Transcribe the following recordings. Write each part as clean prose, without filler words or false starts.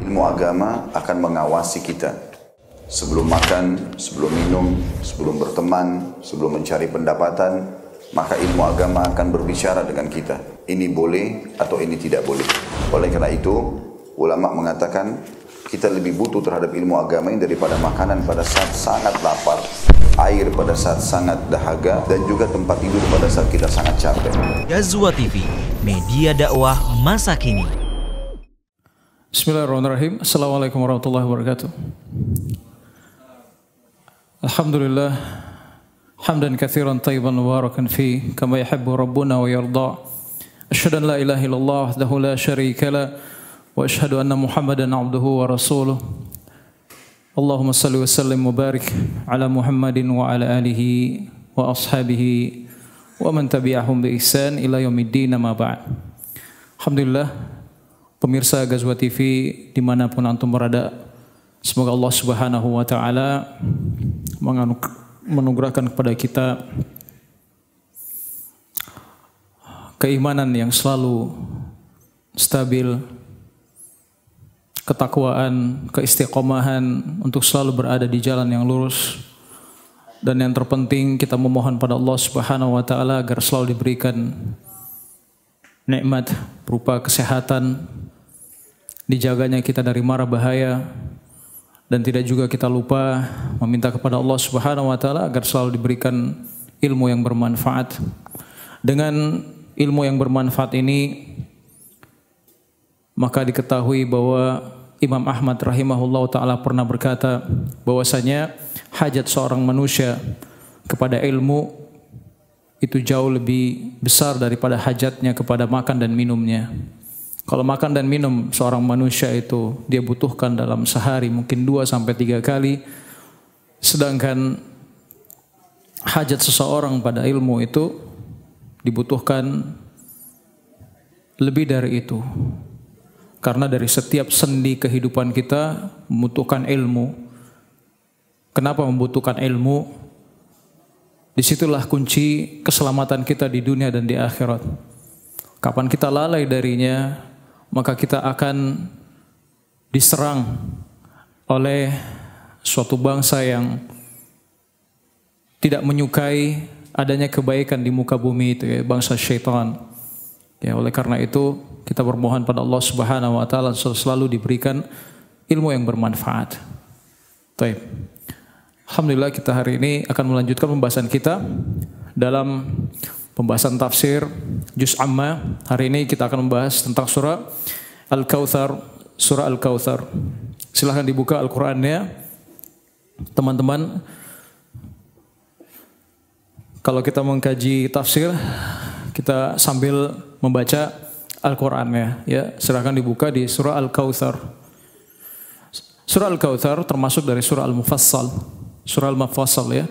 Ilmu agama akan mengawasi kita. Sebelum makan, sebelum minum, sebelum berteman, sebelum mencari pendapatan, maka ilmu agama akan berbicara dengan kita. Ini boleh atau ini tidak boleh. Oleh karena itu, ulama mengatakan kita lebih butuh terhadap ilmu agama ini daripada makanan pada saat sangat lapar, air pada saat sangat dahaga, dan juga tempat tidur pada saat kita sangat capek. Ghazwa TV, media dakwah masa kini. Bismillahirrahmanirrahim. Assalamualaikum warahmatullahi wabarakatuh. Alhamdulillah, hamdan katsiran tayyiban mubarakan fi kama yuhibbu rabbuna wa yarda. Asyhadu an la ilaha illallah wahdahu la syarika la wa asyhadu anna Muhammadan abduhu wa rasuluh. Allahumma salli wa sallim wa barik ala Muhammadin wa ala alihi wa ashabihi wa man tabi'ahum bi ihsan ila yaumiddin, ma ba'd. Alhamdulillah, pemirsa Ghazwa TV dimanapun antum berada, semoga Allah Subhanahu wa Ta'ala menganugerahkan kepada kita keimanan yang selalu stabil, ketakwaan, keistiqomahan untuk selalu berada di jalan yang lurus, dan yang terpenting kita memohon pada Allah Subhanahu wa Ta'ala agar selalu diberikan nikmat berupa kesehatan, dijaganya kita dari mara bahaya, dan tidak juga kita lupa meminta kepada Allah Subhanahu wa Ta'ala agar selalu diberikan ilmu yang bermanfaat. Dengan ilmu yang bermanfaat ini, maka diketahui bahwa Imam Ahmad rahimahullah ta'ala pernah berkata bahwasanya hajat seorang manusia kepada ilmu itu jauh lebih besar daripada hajatnya kepada makan dan minumnya. Kalau makan dan minum seorang manusia itu dia butuhkan dalam sehari mungkin 2-3 kali, sedangkan hajat seseorang pada ilmu itu dibutuhkan lebih dari itu. Karena dari setiap sendi kehidupan kita membutuhkan ilmu. Kenapa membutuhkan ilmu? Disitulah kunci keselamatan kita di dunia dan di akhirat. Kapan kita lalai darinya, maka kita akan diserang oleh suatu bangsa yang tidak menyukai adanya kebaikan di muka bumi itu, ya, bangsa syaitan. Ya, oleh karena itu kita bermohon pada Allah Subhanahu wa Ta'ala selalu diberikan ilmu yang bermanfaat. Baik. Alhamdulillah, kita hari ini akan melanjutkan pembahasan kita dalam pembahasan tafsir Juz Amma. Hari ini kita akan membahas tentang surah Al-Kautsar, surah Al-Kautsar. Silahkan dibuka Al-Qur'annya, teman-teman. Kalau kita mengkaji tafsir, kita sambil membaca Al-Qur'annya, ya. Silahkan dibuka di surah Al-Kautsar. Surah Al-Kautsar termasuk dari surah Al-Mufassal. Surah Al-Mufassal, ya.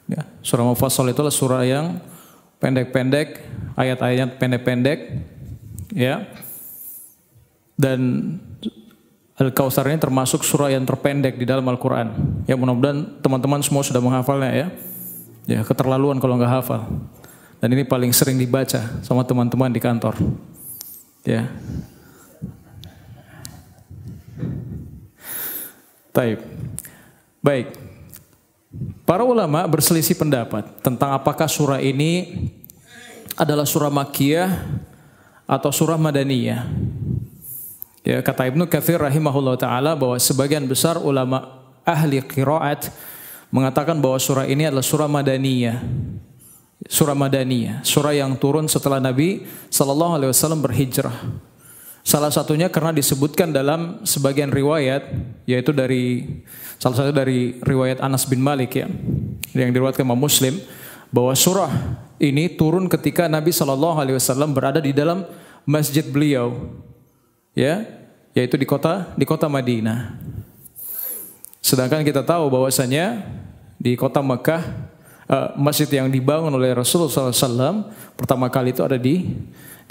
Ya, surah Al-Mufassal itulah surah yang pendek-pendek, ayat-ayatnya pendek-pendek, ya. Dan Al-Kautsar ini termasuk surah yang terpendek di dalam Al-Quran. Ya, mudah-mudahan teman-teman semua sudah menghafalnya, ya. Ya, keterlaluan kalau nggak hafal. Dan ini paling sering dibaca sama teman-teman di kantor. Ya. Baik. Para ulama berselisih pendapat tentang apakah surah ini adalah surah Makkiyah atau surah Madaniyah. Ya, kata Ibnu Katsir rahimahullah ta'ala bahwa sebagian besar ulama ahli qiraat mengatakan bahwa surah ini adalah surah Madaniyah. Surah Madaniyah, surah yang turun setelah Nabi SAW berhijrah. Salah satunya karena disebutkan dalam sebagian riwayat, yaitu salah satu dari riwayat Anas bin Malik, ya, yang diriwayatkan Imam Muslim, bahwa surah ini turun ketika Nabi SAW berada di dalam masjid beliau, ya, yaitu di kota Madinah. Sedangkan kita tahu bahwasanya di kota Mekah, masjid yang dibangun oleh Rasulullah SAW pertama kali itu ada di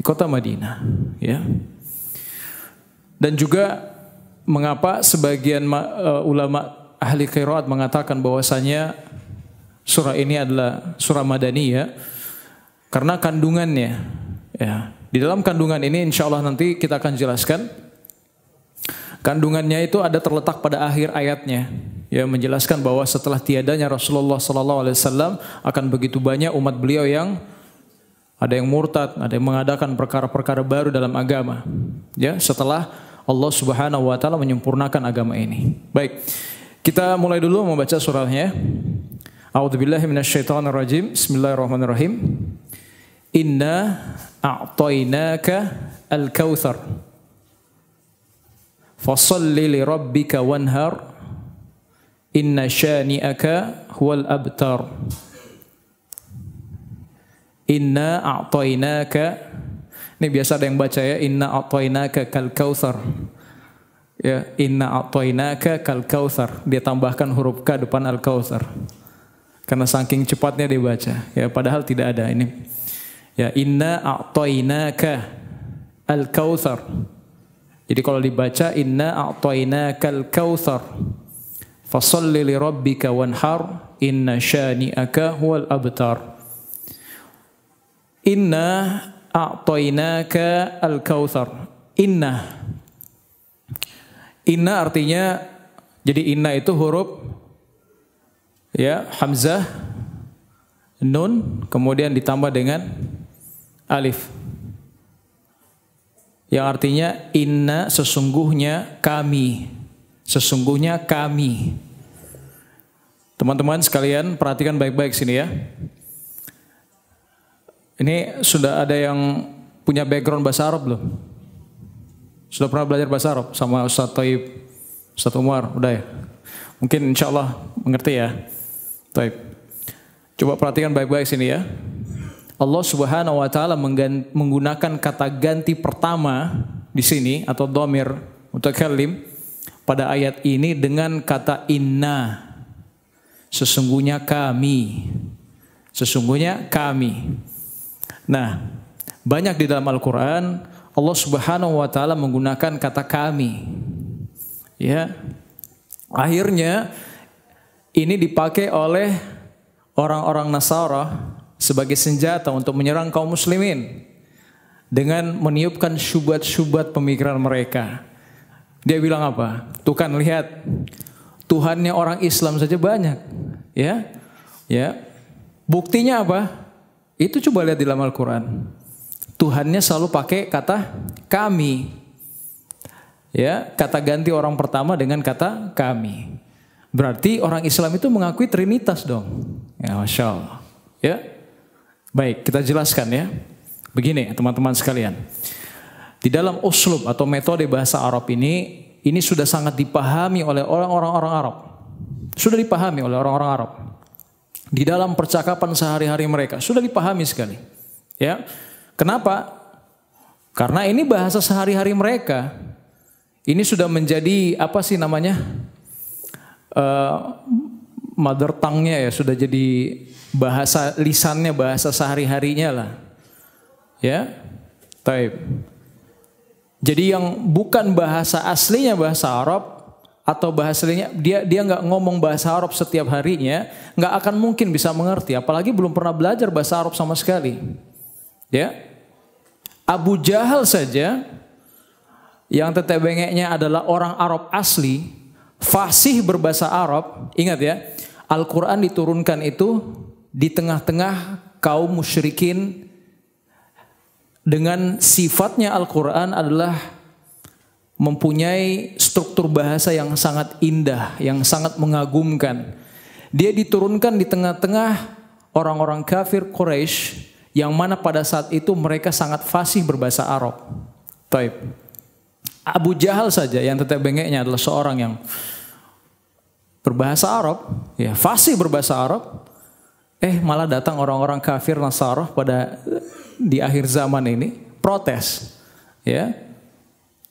kota Madinah, ya. Dan juga mengapa sebagian ulama ahli qiraat mengatakan bahwasanya surah ini adalah surah Madaniyah, karena kandungannya, ya. Di dalam kandungan ini insya Allah nanti kita akan jelaskan Kandungannya itu ada terletak pada akhir ayatnya, ya, menjelaskan bahwa setelah tiadanya Rasulullah SAW akan begitu banyak umat beliau yang ada yang murtad, ada yang mengadakan perkara-perkara baru dalam agama, ya, setelah Allah Subhanahu wa taala menyempurnakan agama ini. Baik. Kita mulai dulu membaca surahnya. A'udzubillahi minasyaitonirrajim. Bismillahirrahmanirrahim. Inna a'tainaka al-kautsar. Fasholli li rabbika wanhar. Inna syani'aka huwal abtar. Inna a'tainaka. Ini biasa ada yang baca ya, inna a'tainaka kal kautsar. Ya, inna a'tainaka kal kautsar. Dia tambahkan huruf K depan al kautsar. Karena saking cepatnya dibaca. Ya, padahal tidak ada ini. Ya, inna a'tainaka al kautsar. Jadi kalau dibaca inna a'tainaka al kautsar. Fasholli li rabbika wanhar. Inna syani'aka huwal abtar. Inna a'tainaka al-kautsar. Inna. Inna artinya, jadi inna itu huruf ya, hamzah, nun, kemudian ditambah dengan alif. Yang artinya inna sesungguhnya kami. Sesungguhnya kami. Teman-teman sekalian perhatikan baik-baik sini ya. Ini sudah ada yang punya background bahasa Arab belum? Sudah pernah belajar bahasa Arab sama Ustaz Taib, Ustaz Umar, udah ya? Mungkin insya Allah mengerti ya. Taib. Coba perhatikan baik-baik sini ya. Allah Subhanahu wa taala menggunakan kata ganti pertama di sini atau dhamir mutakallim pada ayat ini dengan kata inna. Sesungguhnya kami. Sesungguhnya kami. Nah, banyak di dalam Al-Quran Allah Subhanahu wa taala menggunakan kata kami. Ya. Akhirnya ini dipakai oleh orang-orang Nasara sebagai senjata untuk menyerang kaum muslimin dengan meniupkan syubhat-syubhat pemikiran mereka. Dia bilang apa? Tuh kan lihat, Tuhannya orang Islam saja banyak. Ya. Ya. Buktinya apa? Itu coba lihat di dalam Al-Quran. Tuhannya selalu pakai kata kami. Ya, kata ganti orang pertama dengan kata kami. Berarti orang Islam itu mengakui Trinitas dong. Ya, Masya Allah. Ya. Baik, kita jelaskan ya. Begini teman-teman sekalian. Di dalam uslub atau metode bahasa Arab ini sudah sangat dipahami oleh orang-orang Arab. Sudah dipahami oleh orang-orang Arab. Di dalam percakapan sehari-hari mereka sudah dipahami sekali. Ya, kenapa? Karena ini bahasa sehari-hari mereka. Ini sudah menjadi apa sih namanya? Mother tongue-nya ya, sudah jadi bahasa lisannya, bahasa sehari-harinya lah. Ya, taib. Jadi yang bukan bahasa aslinya bahasa Arab atau bahasanya dia nggak ngomong bahasa Arab setiap harinya, nggak akan mungkin bisa mengerti, apalagi belum pernah belajar bahasa Arab sama sekali. Ya, Abu Jahal saja yang teteh bengeknya adalah orang Arab asli, fasih berbahasa Arab. Ingat ya, Al-Quran diturunkan itu di tengah-tengah kaum musyrikin dengan sifatnya Al-Quran adalah mempunyai struktur bahasa yang sangat indah, yang sangat mengagumkan. Dia diturunkan di tengah-tengah orang-orang kafir Quraisy yang mana pada saat itu mereka sangat fasih berbahasa Arab. Taib. Abu Jahal saja yang teteh bengeknya adalah seorang yang berbahasa Arab, ya fasih berbahasa Arab. Malah datang orang-orang kafir Nasara pada di akhir zaman ini protes, ya.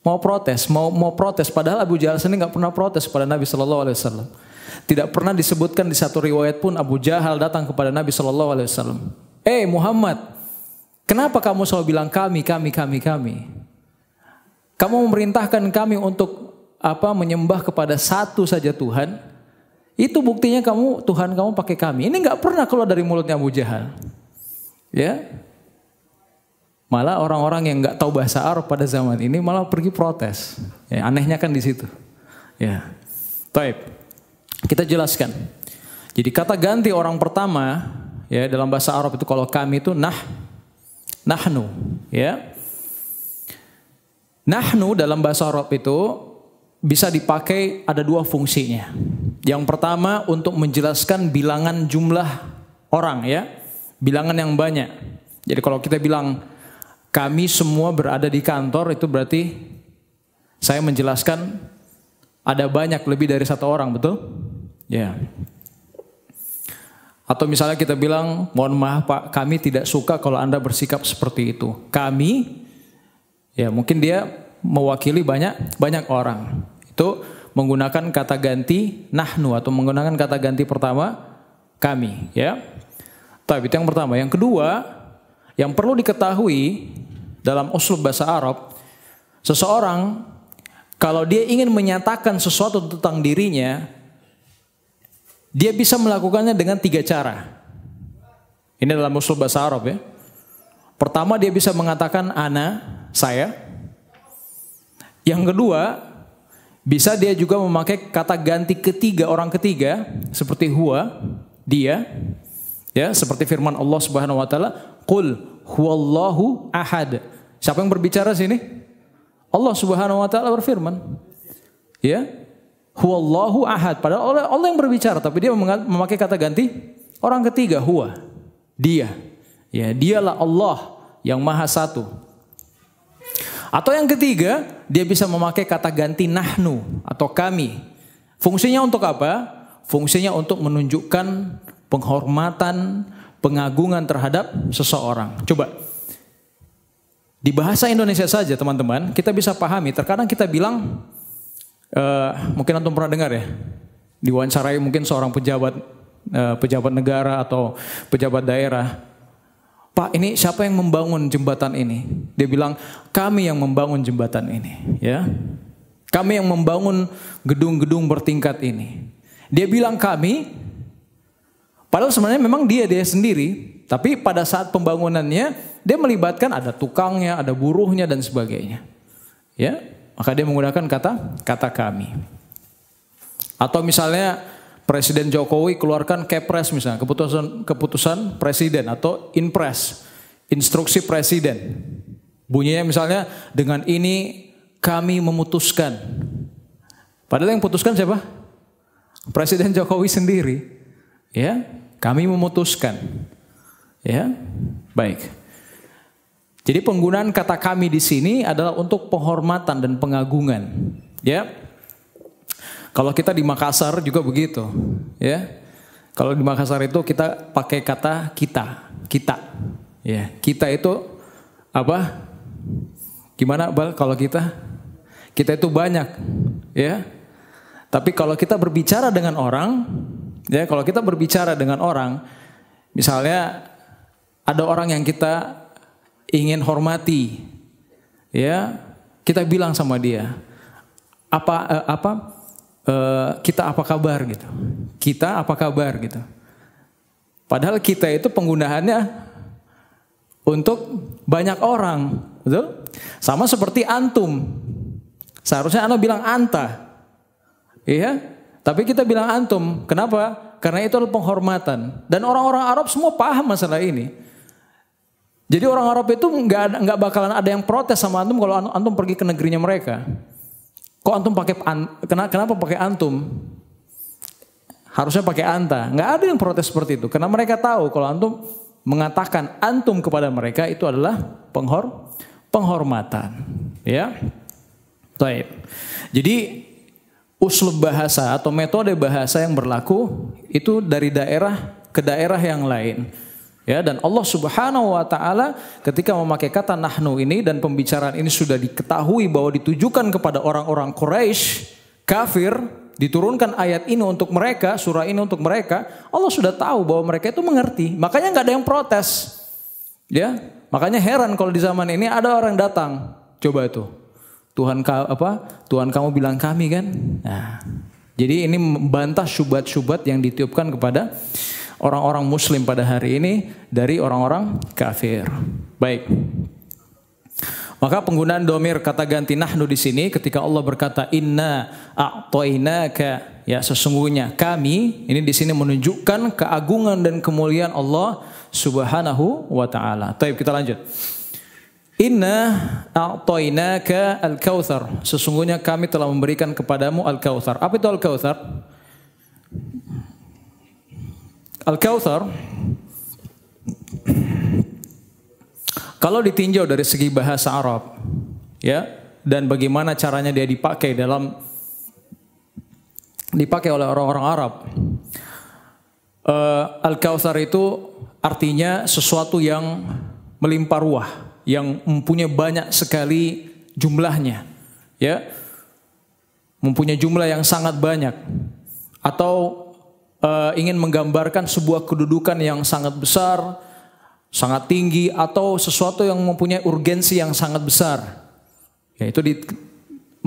Mau protes, padahal Abu Jahal sendiri nggak pernah protes kepada Nabi Shallallahu Alaihi Wasallam. Tidak pernah disebutkan di satu riwayat pun Abu Jahal datang kepada Nabi Shallallahu Alaihi Wasallam. Muhammad, kenapa kamu selalu bilang kami? Kamu memerintahkan kami untuk menyembah kepada satu saja Tuhan. Itu buktinya Tuhan kamu pakai kami. Ini nggak pernah keluar dari mulutnya Abu Jahal. Ya. Malah orang-orang yang nggak tahu bahasa Arab pada zaman ini malah pergi protes. Ya, anehnya kan di situ. Ya, baik. Kita jelaskan. Jadi kata ganti orang pertama ya dalam bahasa Arab itu kalau kami itu nahnu. Ya, nahnu dalam bahasa Arab itu bisa dipakai ada dua fungsinya. Yang pertama untuk menjelaskan bilangan jumlah orang ya, bilangan yang banyak. Jadi kalau kita bilang kami semua berada di kantor itu berarti saya menjelaskan ada banyak lebih dari satu orang, betul? Ya. Atau misalnya kita bilang, mohon maaf Pak, kami tidak suka kalau Anda bersikap seperti itu. Kami, ya mungkin dia mewakili banyak orang. Itu menggunakan kata ganti nahnu atau menggunakan kata ganti pertama kami, ya. Tapi itu yang pertama. Yang kedua, yang perlu diketahui dalam uslub bahasa Arab, seseorang kalau dia ingin menyatakan sesuatu tentang dirinya, dia bisa melakukannya dengan 3 cara. Ini dalam uslub bahasa Arab ya. Pertama dia bisa mengatakan ana, saya. Yang kedua, bisa dia juga memakai kata ganti ketiga, orang ketiga, seperti huwa, dia. Ya, seperti firman Allah Subhanahu wa taala, qul huwallahu ahad. Siapa yang berbicara sini? Allah Subhanahu wa taala berfirman. Ya. Huwallahu ahad. Padahal Allah yang berbicara, tapi dia memakai kata ganti orang ketiga, huwa. Dia. Ya, dialah Allah yang Maha Satu. Atau yang ketiga, dia bisa memakai kata ganti nahnu atau kami. Fungsinya untuk apa? Fungsinya untuk menunjukkan penghormatan, pengagungan terhadap seseorang. Coba di bahasa Indonesia saja teman-teman, kita bisa pahami. Terkadang kita bilang, mungkin antum pernah dengar ya, diwawancarai mungkin seorang pejabat negara atau pejabat daerah. Pak, ini siapa yang membangun jembatan ini? Dia bilang, kami yang membangun jembatan ini. Ya, kami yang membangun gedung-gedung bertingkat ini. Dia bilang kami, padahal sebenarnya memang dia sendiri. Tapi pada saat pembangunannya, dia melibatkan ada tukangnya, ada buruhnya dan sebagainya. Ya, maka dia menggunakan kata kami. Atau misalnya Presiden Jokowi keluarkan Kepres misalnya, keputusan presiden atau Inpres, instruksi presiden. Bunyinya misalnya dengan ini kami memutuskan. Padahal yang putuskan siapa? Presiden Jokowi sendiri. Ya, kami memutuskan. Ya, baik. Jadi penggunaan kata kami di sini adalah untuk penghormatan dan pengagungan. Ya, kalau kita di Makassar juga begitu. Ya, kalau di Makassar itu kita pakai kata kita. Ya, kita itu apa? Gimana Bal? Kalau kita itu banyak. Ya, tapi kalau kita berbicara dengan orang, ya kalau kita berbicara dengan orang, misalnya ada orang yang kita ingin hormati, ya kita bilang sama dia, kita apa kabar gitu, kita apa kabar gitu. Padahal kita itu penggunaannya untuk banyak orang, betul? Sama seperti antum, seharusnya anda bilang anta, iya, tapi kita bilang antum, kenapa? Karena itu adalah penghormatan dan orang-orang Arab semua paham masalah ini. Jadi orang Arab itu nggak bakalan ada yang protes sama antum kalau antum pergi ke negerinya mereka. Kok antum pakai kenapa pakai antum? Harusnya pakai anta. Nggak ada yang protes seperti itu karena mereka tahu kalau antum mengatakan antum kepada mereka itu adalah penghormatan. Ya, baik. Jadi uslub bahasa atau metode bahasa yang berlaku itu dari daerah ke daerah yang lain. Ya, dan Allah Subhanahu wa taala ketika memakai kata nahnu ini dan pembicaraan ini sudah diketahui bahwa ditujukan kepada orang-orang Quraisy kafir, diturunkan ayat ini untuk mereka, surah ini untuk mereka, Allah sudah tahu bahwa mereka itu mengerti. Makanya nggak ada yang protes. Ya, makanya heran kalau di zaman ini ada orang datang, coba itu. Tuhan kamu bilang kami kan? Nah, jadi ini membantah syubhat-syubhat yang ditiupkan kepada orang-orang muslim pada hari ini dari orang-orang kafir. Baik. Maka penggunaan domir kata ganti nahnu di sini ketika Allah berkata inna a'tainaka, ya sesungguhnya kami, ini di sini menunjukkan keagungan dan kemuliaan Allah Subhanahu wa taala. Baik, kita lanjut. Inna a'tainaka al-kautsar, sesungguhnya kami telah memberikan kepadamu al-kautsar. Apa itu al-kautsar? Al-kautsar kalau ditinjau dari segi bahasa Arab, ya, dan bagaimana caranya dia dipakai oleh orang-orang Arab. Al-Kautsar itu artinya sesuatu yang melimpah ruah, yang mempunyai banyak sekali jumlahnya, ya, mempunyai jumlah yang sangat banyak, atau ingin menggambarkan sebuah kedudukan yang sangat besar, sangat tinggi, atau sesuatu yang mempunyai urgensi yang sangat besar. Yaitu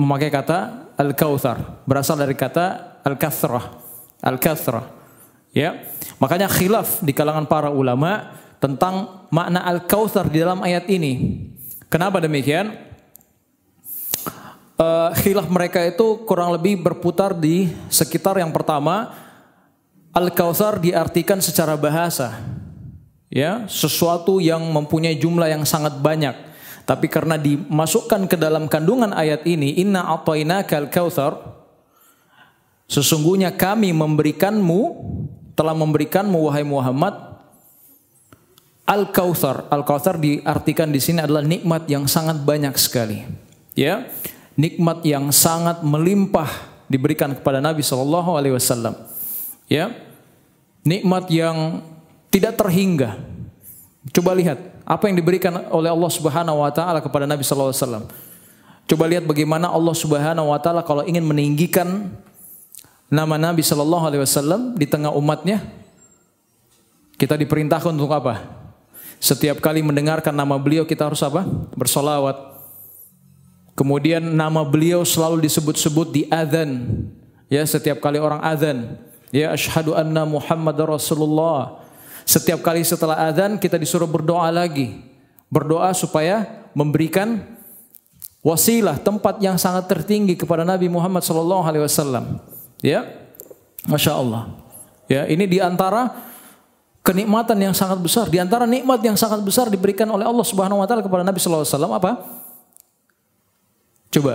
memakai kata al-kautsar, berasal dari kata al-kathrah. Al-kathrah. Ya. Makanya khilaf di kalangan para ulama tentang makna al-kautsar di dalam ayat ini. Kenapa demikian? Khilaf mereka itu kurang lebih berputar di sekitar yang pertama, al-kautsar diartikan secara bahasa, ya, sesuatu yang mempunyai jumlah yang sangat banyak. Tapi karena dimasukkan ke dalam kandungan ayat ini, inna a'tainakal kautsar, sesungguhnya kami telah memberikanmu wahai Muhammad al-kautsar. Al-kautsar diartikan di sini adalah nikmat yang sangat banyak sekali. Ya, nikmat yang sangat melimpah diberikan kepada Nabi sallallahu alaihi wasallam. Ya. Nikmat yang tidak terhingga. Coba lihat apa yang diberikan oleh Allah Subhanahu wa taala kepada Nabi sallallahu alaihi wasallam. Coba lihat bagaimana Allah Subhanahu wa taala kalau ingin meninggikan nama Nabi sallallahu alaihi wasallam di tengah umatnya, kita diperintahkan untuk apa? Setiap kali mendengarkan nama beliau kita harus apa? Bersolawat. Kemudian nama beliau selalu disebut-sebut di adzan. Ya, setiap kali orang adzan, ya, asyhadu anna Muhammadar Rasulullah. Setiap kali setelah adzan kita disuruh berdoa lagi. Berdoa supaya memberikan wasilah, tempat yang sangat tertinggi kepada Nabi Muhammad sallallahu alaihi wasallam. Ya. Masya Allah. Ya, ini diantara kenikmatan yang sangat besar, diantara nikmat yang sangat besar diberikan oleh Allah Subhanahu wa taala kepada Nabi sallallahu alaihi wasallam apa? Coba.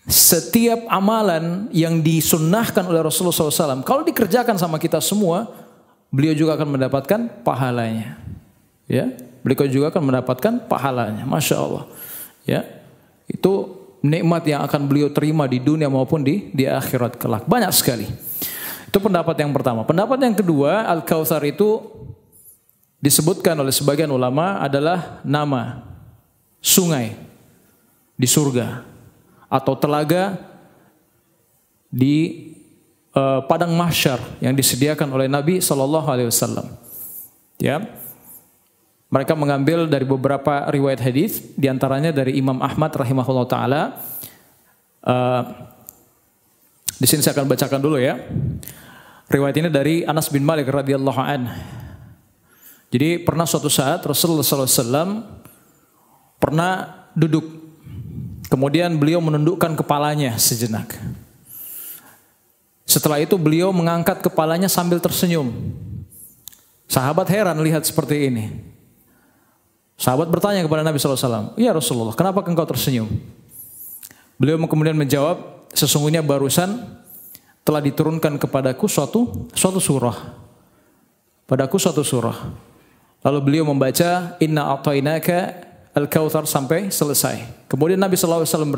Setiap amalan yang disunnahkan oleh Rasulullah SAW, kalau dikerjakan sama kita semua, beliau juga akan mendapatkan pahalanya. Ya, beliau juga akan mendapatkan pahalanya. Masya Allah. Ya, itu nikmat yang akan beliau terima di dunia maupun di akhirat kelak. Banyak sekali. Itu pendapat yang pertama. Pendapat yang kedua, al-kautsar itu disebutkan oleh sebagian ulama adalah nama sungai di surga atau telaga di padang mahsyar yang disediakan oleh Nabi sallallahu alaihi wasallam. Ya. Mereka mengambil dari beberapa riwayat hadis, di antaranya dari Imam Ahmad rahimahullah taala. Di sini saya akan bacakan dulu ya. Riwayat ini dari Anas bin Malik radhiyallahu an. Jadi pernah suatu saat Rasulullah sallallahu alaihi wasallam pernah duduk. Kemudian beliau menundukkan kepalanya sejenak. Setelah itu beliau mengangkat kepalanya sambil tersenyum. Sahabat heran lihat seperti ini. Sahabat bertanya kepada Nabi SAW, "Ya Rasulullah, kenapa engkau tersenyum?" Beliau kemudian menjawab, "Sesungguhnya barusan telah diturunkan kepadaku suatu surah. Padaku suatu surah." Lalu beliau membaca, "Inna a'tainaka al-kautsar" sampai selesai. Kemudian Nabi SAW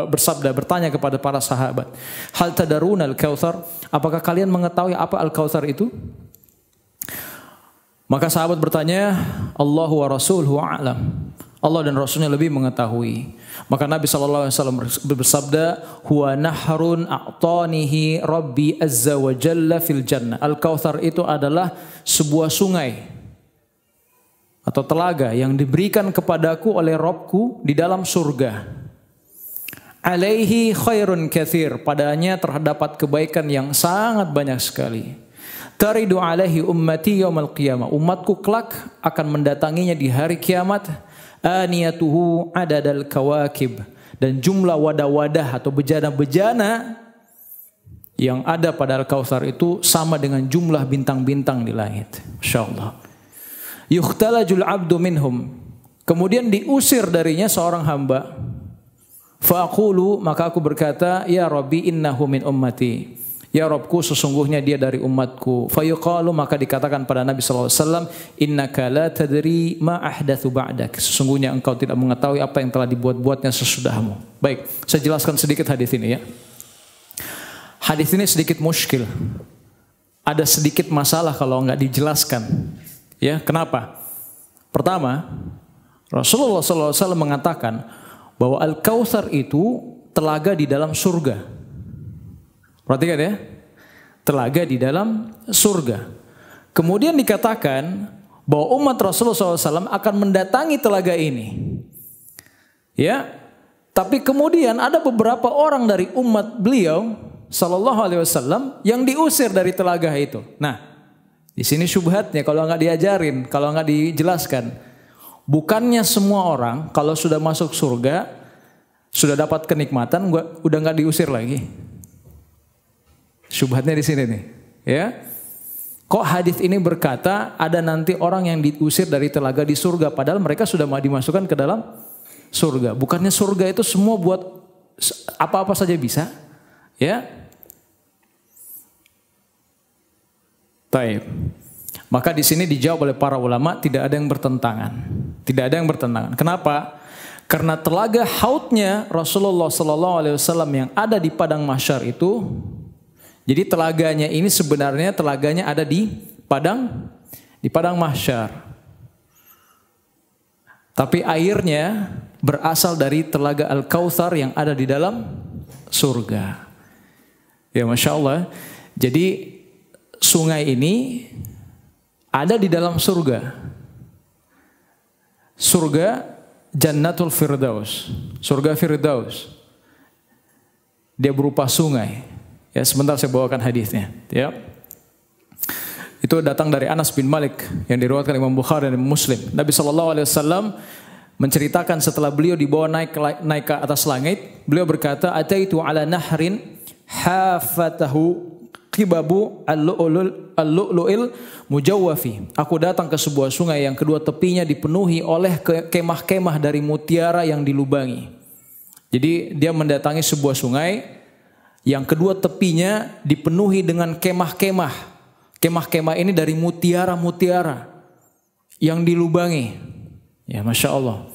bersabda, bertanya kepada para sahabat, "Hal tadaruna al-kautsar? Apakah kalian mengetahui apa al-kautsar itu?" Maka sahabat bertanya, "Allahu wa rasuluhu a'lam." Allah dan Rasulnya lebih mengetahui. Maka Nabi SAW bersabda, "Huwa nahrun a'tanihi Rabbi azza wa jalla fil jannah." Al-kautsar itu adalah sebuah sungai atau telaga yang diberikan kepadaku oleh Rabbku di dalam surga. Alaihi khairun katsir, padanya terdapat kebaikan yang sangat banyak sekali. Taridu alaihi ummati yaumal qiyamah, umatku kelak akan mendatanginya di hari kiamat. aniyatuhu adadal kawakib, dan jumlah wadah-wadah atau bejana-bejana yang ada pada Al-Kautsar itu sama dengan jumlah bintang-bintang di langit. Masyaallah. Yukhtalajul abdu minhum, kemudian diusir darinya seorang hamba. Fa'aqulu, maka aku berkata, ya Rabbi innahu min ummati, ya Rabbku sesungguhnya dia dari umatku. Fayuqalu, maka dikatakan pada Nabi sallallahu alaihi wasallam, innaka la tadri ma ahdatsu ba'dak, sesungguhnya engkau tidak mengetahui apa yang telah dibuat-buatnya sesudahmu. Baik, saya jelaskan sedikit hadis ini ya. Hadis ini sedikit muskil. Ada sedikit masalah kalau enggak dijelaskan. Ya, kenapa? Pertama, Rasulullah SAW mengatakan bahwa Al-Kautsar itu telaga di dalam surga. Perhatikan ya, telaga di dalam surga. Kemudian dikatakan bahwa umat Rasulullah SAW akan mendatangi telaga ini. Ya, tapi kemudian ada beberapa orang dari umat beliau Sallallahu Alaihi Wasallam yang diusir dari telaga itu. Nah, di sini syubhatnya kalau nggak diajarin, kalau nggak dijelaskan. Bukannya semua orang kalau sudah masuk surga, sudah dapat kenikmatan, udah nggak diusir lagi. Syubhatnya di sini nih, ya. Kok hadis ini berkata ada nanti orang yang diusir dari telaga di surga, padahal mereka sudah dimasukkan ke dalam surga. Bukannya surga itu semua buat apa-apa saja bisa, ya? Taib. Maka di sini dijawab oleh para ulama tidak ada yang bertentangan. Tidak ada yang bertentangan. Kenapa? Karena telaga hautnya Rasulullah Sallallahu Alaihi Wasallam yang ada di padang mahsyar itu, jadi telaganya ini sebenarnya telaganya ada di padang mahsyar. Tapi airnya berasal dari telaga Al-Kautsar yang ada di dalam surga. Ya, Masya Allah. Jadi sungai ini ada di dalam surga. Surga Jannatul Firdaus. Surga Firdaus. Dia berupa sungai. Ya, sebentar saya bawakan hadisnya, ya. Itu datang dari Anas bin Malik yang diriwayatkan Imam Bukhari dan Muslim. Nabi SAW menceritakan setelah beliau dibawa naik ke atas langit, beliau berkata, "Ataitu ala nahrin hafatahu qibabu al-lu'lu'il mujawwafi." Aku datang ke sebuah sungai yang kedua tepinya dipenuhi oleh kemah-kemah dari mutiara yang dilubangi. Jadi dia mendatangi sebuah sungai yang kedua tepinya dipenuhi dengan kemah-kemah. Kemah-kemah ini dari mutiara-mutiara yang dilubangi. Ya, Masya Allah.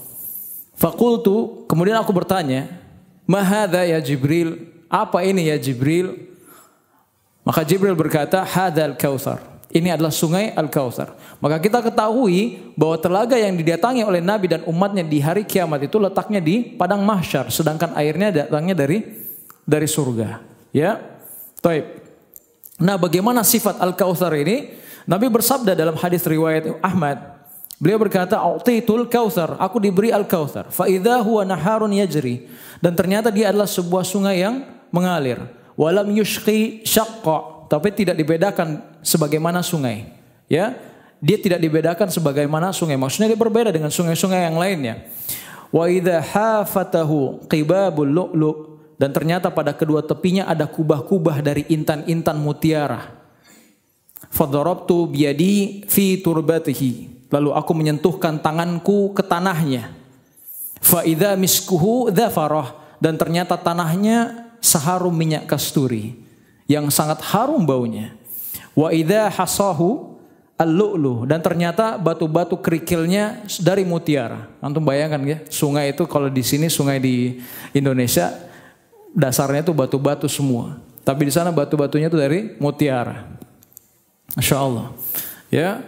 Fakultu, kemudian aku bertanya, "Ma hadza ya Jibril?" Apa ini ya Jibril? Maka Jibril berkata, "Hadzal Kautsar." Ini adalah sungai Al-Kautsar. Maka kita ketahui bahwa telaga yang didatangi oleh Nabi dan umatnya di hari kiamat itu letaknya di padang mahsyar, sedangkan airnya datangnya dari surga. Ya, baik. Nah, bagaimana sifat Al-Kautsar ini? Nabi bersabda dalam hadis riwayat Ahmad. Beliau berkata, "U'titul Kautsar." Aku diberi Al-Kautsar. Fa idza huwa naharun yajri. Dan ternyata dia adalah sebuah sungai yang mengalir. Walam yushqi syaqqa. Tapi tidak dibedakan sebagaimana sungai. Ya, dia tidak dibedakan sebagaimana sungai. Maksudnya dia berbeda dengan sungai-sungai yang lainnya. Wa idza hafatahu qibabul lu'lu'. Dan ternyata pada kedua tepinya ada kubah-kubah dari intan-intan mutiara. Fadarabtu biyadi fi turbatihi. Lalu aku menyentuhkan tanganku ke tanahnya. Fa idza miskuhu dhafarah. Dan ternyata tanahnya seharum minyak kasturi yang sangat harum baunya. Wa idza hasahu al-lu'lu. Dan ternyata batu-batu kerikilnya dari mutiara. Antum bayangkan ya, sungai itu kalau di sini sungai di Indonesia dasarnya itu batu-batu semua. Tapi di sana batu-batunya itu dari mutiara. Masya Allah. Ya,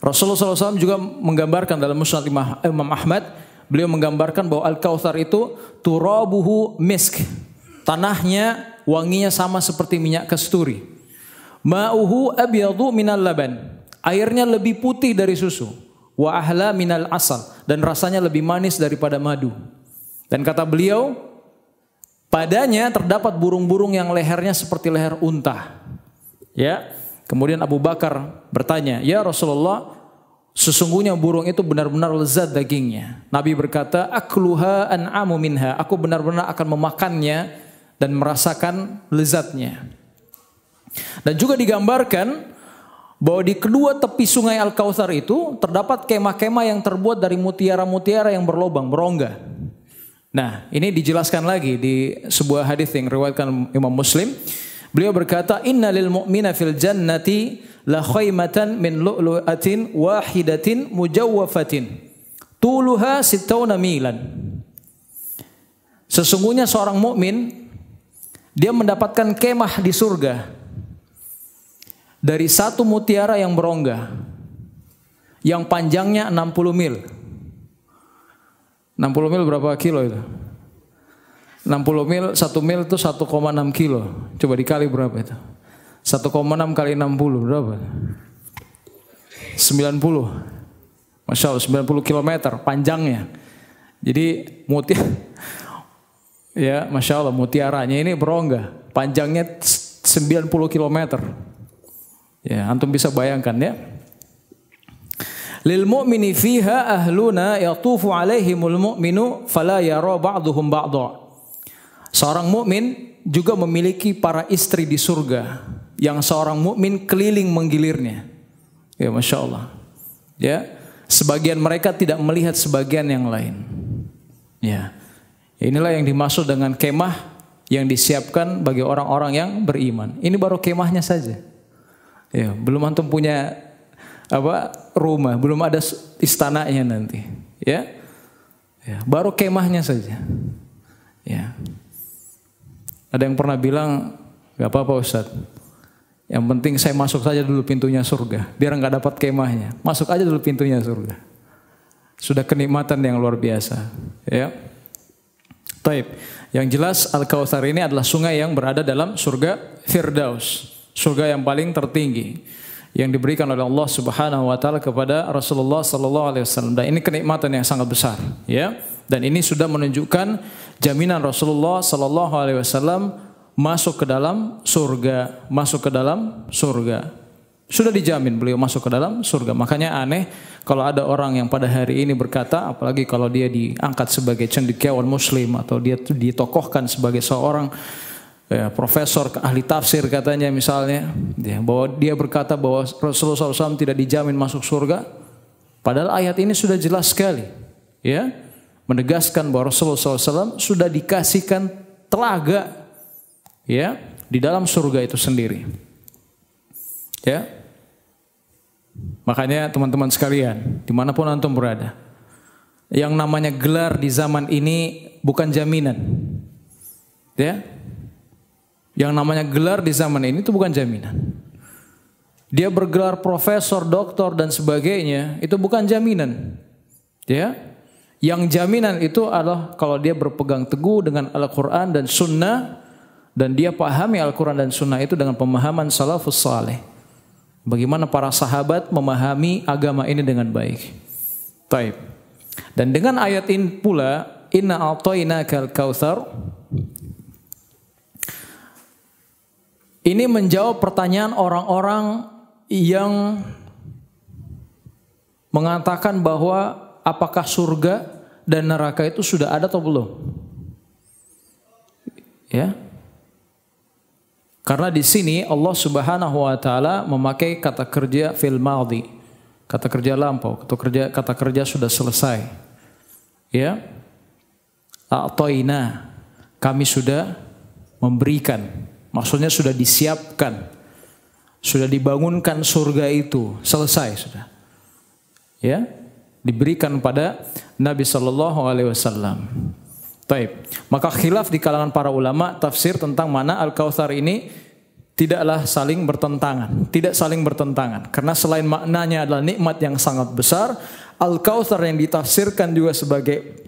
Rasulullah SAW juga menggambarkan dalam Musnad Imam Ahmad, beliau menggambarkan bahwa Al-Kautsar itu turabuhu misk. Tanahnya wanginya sama seperti minyak kasturi. Ma'uhu abyadu minal laban. Airnya lebih putih dari susu. Wa ahla minal asal. Dan rasanya lebih manis daripada madu. Dan kata beliau, padanya terdapat burung-burung yang lehernya seperti leher unta. Ya. Kemudian Abu Bakar bertanya, "Ya Rasulullah, Sesungguhnya burung itu benar-benar lezat dagingnya. Nabi berkata, akluha an'amu minha. Aku benar-benar akan memakannya dan merasakan lezatnya. Dan juga digambarkan bahwa di kedua tepi sungai Al-Kautsar itu terdapat kemah-kemah yang terbuat dari mutiara-mutiara yang berlobang, berongga. Nah, ini dijelaskan lagi di sebuah hadis yang diriwayatkan Imam Muslim. Beliau berkata, "Inna lil mu'mina fil jannati la khaymatan min lu'lu'atin wahidatin mujawwafatin tuluha 60 milan." Sesungguhnya seorang mukmin dia mendapatkan kemah di surga dari satu mutiara yang berongga yang panjangnya 60 mil. 60 mil berapa kilo itu? 60 mil, 1 mil itu 1,6 kilo. Coba dikali berapa itu? 1,6 kali 60 berapa? 90. Masya Allah, 90 kilometer panjangnya. Jadi ya, Masya Allah, mutiaranya ini berongga. Panjangnya 90 kilometer. Ya, antum bisa bayangkan ya. Lil mu'mini fiha ahluna yatufu alaihimul mu'minu fala yara ba'duhum ba'dha. Seorang mukmin juga memiliki para istri di surga yang seorang mukmin keliling menggilirnya. Ya, Masya Allah. Ya, sebagian mereka tidak melihat sebagian yang lain. Ya, inilah yang dimaksud dengan kemah yang disiapkan bagi orang-orang yang beriman. Ini baru kemahnya saja. Ya, belum antum punya rumah, belum ada istananya nanti. Ya, ya, baru kemahnya saja. Ya. Ada yang pernah bilang, gak apa-apa Ustaz, yang penting saya masuk saja dulu pintunya surga, biar gak dapat kemahnya. Masuk aja dulu pintunya surga. Sudah kenikmatan yang luar biasa. Ya. Taib. Yang jelas Al-Kautsar ini adalah sungai yang berada dalam surga Firdaus, surga yang paling tertinggi yang diberikan oleh Allah Subhanahu wa taala kepada Rasulullah sallallahu alaihi wasallam. Dan ini kenikmatan yang sangat besar, ya. Dan ini sudah menunjukkan jaminan Rasulullah sallallahu alaihi wasallam masuk ke dalam surga, masuk ke dalam surga. Sudah dijamin beliau masuk ke dalam surga. Makanya aneh kalau ada orang yang pada hari ini berkata, apalagi kalau dia diangkat sebagai cendekiawan muslim atau dia ditokohkan sebagai seorang profesor ahli tafsir katanya misalnya, ya, bahwa dia berkata bahwa Rasulullah SAW tidak dijamin masuk surga. Padahal ayat ini sudah jelas sekali, ya, menegaskan bahwa Rasulullah SAW sudah dikasihkan telaga, ya, di dalam surga itu sendiri. Ya, makanya teman-teman sekalian, dimanapun antum berada, yang namanya gelar di zaman ini bukan jaminan, ya. Yang namanya gelar di zaman ini itu bukan jaminan. Dia bergelar profesor, doktor dan sebagainya, itu bukan jaminan. Ya. Yang jaminan itu adalah kalau dia berpegang teguh dengan Al-Qur'an dan Sunnah dan dia pahami Al-Qur'an dan Sunnah itu dengan pemahaman salafus saleh. Bagaimana para sahabat memahami agama ini dengan baik. Taib. Dan dengan ayat ini pula, inna a'tainakal kautsar, ini menjawab pertanyaan orang-orang yang mengatakan bahwa apakah surga dan neraka itu sudah ada atau belum? Ya. Karena di sini Allah Subhanahu wa taala memakai kata kerja fil madhi, kata kerja lampau, kata kerja sudah selesai. Ya. A'taina, kami sudah memberikan. Maksudnya sudah disiapkan, sudah dibangunkan surga itu, selesai sudah. Ya, diberikan pada Nabi Sallallahu Alaihi Wasallam. Taib. Maka khilaf di kalangan para ulama tafsir tentang mana Al-Kautsar ini tidaklah saling bertentangan, tidak saling bertentangan. Karena selain maknanya adalah nikmat yang sangat besar, Al-Kautsar yang ditafsirkan juga sebagai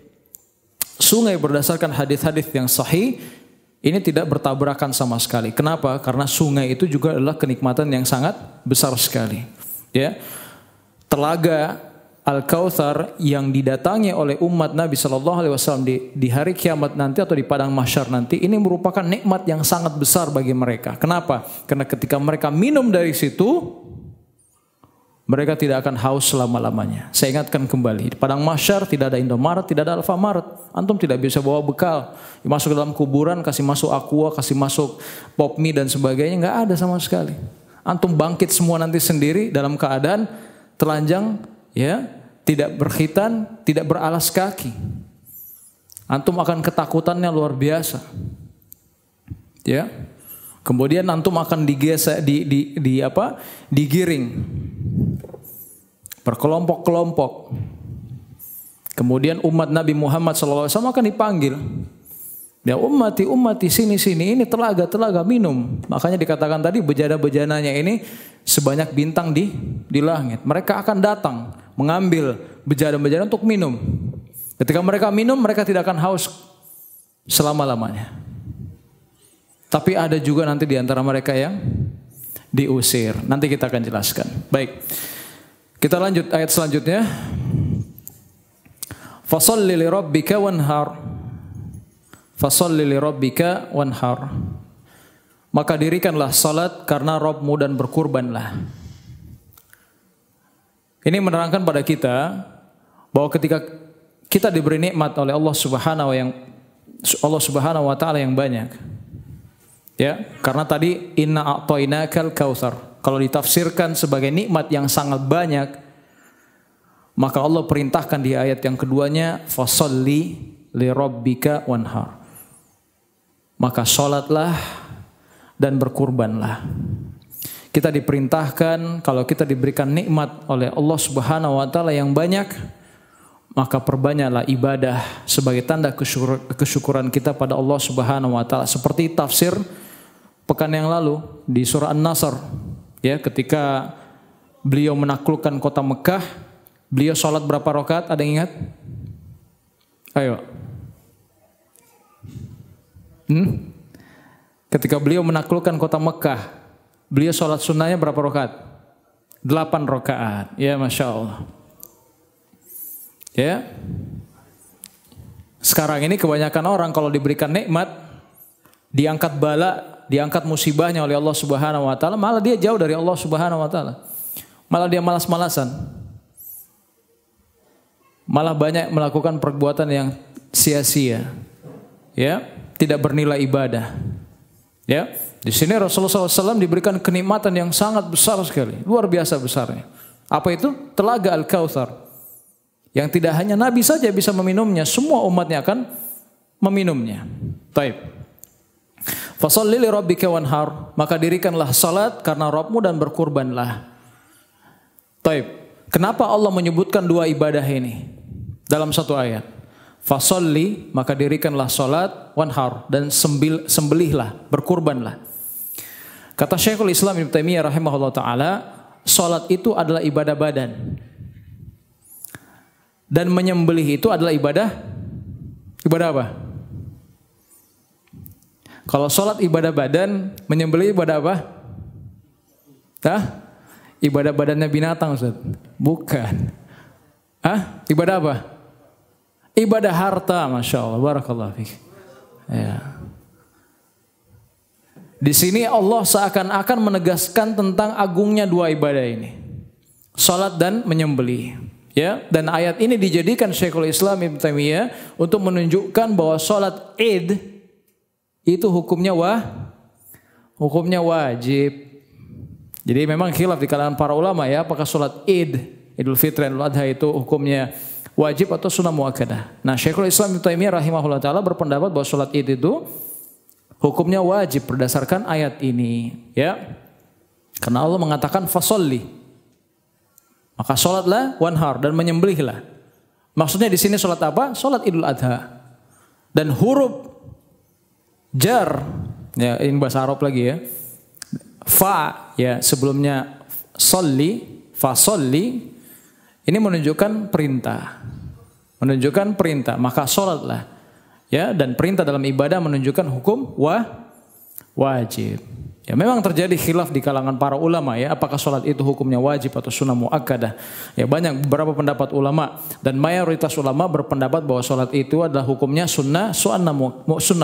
sungai berdasarkan hadis-hadis yang sahih. Ini tidak bertabrakan sama sekali. Kenapa? Karena sungai itu juga adalah kenikmatan yang sangat besar sekali. Ya, telaga Al-Kautsar yang didatangi oleh umat Nabi Sallallahu Alaihi Wasallam di hari kiamat nanti atau di padang mahsyar nanti, ini merupakan nikmat yang sangat besar bagi mereka. Kenapa? Karena ketika mereka minum dari situ, mereka tidak akan haus selama-lamanya. Saya ingatkan kembali, di padang mahsyar tidak ada Indomaret, tidak ada Alfamart. Antum tidak bisa bawa bekal. Masuk ke dalam kuburan, kasih masuk Aqua, kasih masuk Popmi dan sebagainya, nggak ada sama sekali. Antum bangkit semua nanti sendiri dalam keadaan telanjang, ya, tidak berkhitan, tidak beralas kaki. Antum akan ketakutannya luar biasa. Ya. Kemudian antum akan digiring berkelompok-kelompok. Kemudian umat Nabi Muhammad SAW akan dipanggil. Ya ummati sini ini telaga minum. Makanya dikatakan tadi bejana-bejananya ini sebanyak bintang di langit. Mereka akan datang mengambil bejana-bejana untuk minum. Ketika mereka minum, mereka tidak akan haus selama-lamanya. Tapi ada juga nanti di antara mereka yang diusir. Nanti kita akan jelaskan. Baik. Kita lanjut ayat selanjutnya. Fasholli li rabbika wanhar. Fasholli li rabbika wanhar. Maka dirikanlah salat karena Rabbmu dan berkurbanlah. Ini menerangkan pada kita bahwa ketika kita diberi nikmat oleh Allah Subhanahu wa taala yang banyak. Ya, karena tadi inna a'tainakal kautsar. Kalau ditafsirkan sebagai nikmat yang sangat banyak, maka Allah perintahkan di ayat yang keduanya, fasholli li rabbika wanhar. Maka salatlah dan berkurbanlah. Kita diperintahkan kalau kita diberikan nikmat oleh Allah Subhanahu wa taala yang banyak, maka perbanyaklah ibadah sebagai tanda kesyukuran kita pada Allah Subhanahu wa taala. Seperti tafsir pekan yang lalu di surah An-Nasr, ya, ketika beliau menaklukkan kota Mekah, beliau sholat berapa rakaat? Ada yang ingat? Ayo. Ketika beliau menaklukkan kota Mekah, beliau sholat sunnahnya berapa rakaat? 8 rakaat. Ya, Masya Allah. Ya. Sekarang ini kebanyakan orang kalau diberikan nikmat, diangkat bala, diangkat musibahnya oleh Allah Subhanahu wa taala, malah dia jauh dari Allah Subhanahu wa taala. Malah dia malas-malasan. Malah banyak melakukan perbuatan yang sia-sia. Ya, tidak bernilai ibadah. Ya, di sini Rasulullah SAW diberikan kenikmatan yang sangat besar sekali, luar biasa besarnya. Apa itu? Telaga Al-Kautsar. Yang tidak hanya Nabi saja bisa meminumnya, semua umatnya akan meminumnya. Taib. Fasholli li rabbika wanhar, maka dirikanlah salat karena Rabbmu dan berkurbanlah. Taib. Kenapa Allah menyebutkan dua ibadah ini dalam satu ayat? Fasholli, maka dirikanlah salat, wanhar, dan sembelihlah, berkurbanlah. Kata Syekhul Islam Ibnu Taimiyah rahimahullah taala, salat itu adalah ibadah badan. Dan menyembelih itu adalah ibadah apa? Kalau sholat ibadah badan, menyembelih ibadah apa? Ibadah badannya binatang, Ustaz? Bukan. Ibadah apa? Ibadah harta, Masya Allah, barakallahu fiik. Ya. Di sini Allah seakan-akan menegaskan tentang agungnya dua ibadah ini, sholat dan menyembelih. Ya, dan ayat ini dijadikan Syekhul Islam Ibnu Taimiyah untuk menunjukkan bahwa sholat Id itu hukumnya wajib. Jadi memang khilaf di kalangan para ulama ya, apakah sholat Id, Idul Fitri, Idul Adha itu hukumnya wajib atau sunnah muakkadah. Nah, Syekhul Islam Ibnu Taimiyah rahimahullah taala berpendapat bahwa sholat Id itu hukumnya wajib berdasarkan ayat ini, ya. Karena Allah mengatakan fasholli, maka sholatlah, wanhar, dan menyembelihlah. Maksudnya di sini sholat apa? Sholat Idul Adha. Dan huruf jar, ya ini bahasa Arab lagi ya. Fa, ya sebelumnya sholli, fasholli, ini menunjukkan perintah. Menunjukkan perintah, maka sholatlah. Ya, dan perintah dalam ibadah menunjukkan hukum wajib. Ya, memang terjadi khilaf di kalangan para ulama ya, apakah sholat itu hukumnya wajib atau sunnah muakkadah. Ya, banyak beberapa pendapat ulama dan mayoritas ulama berpendapat bahwa sholat itu adalah hukumnya sunnah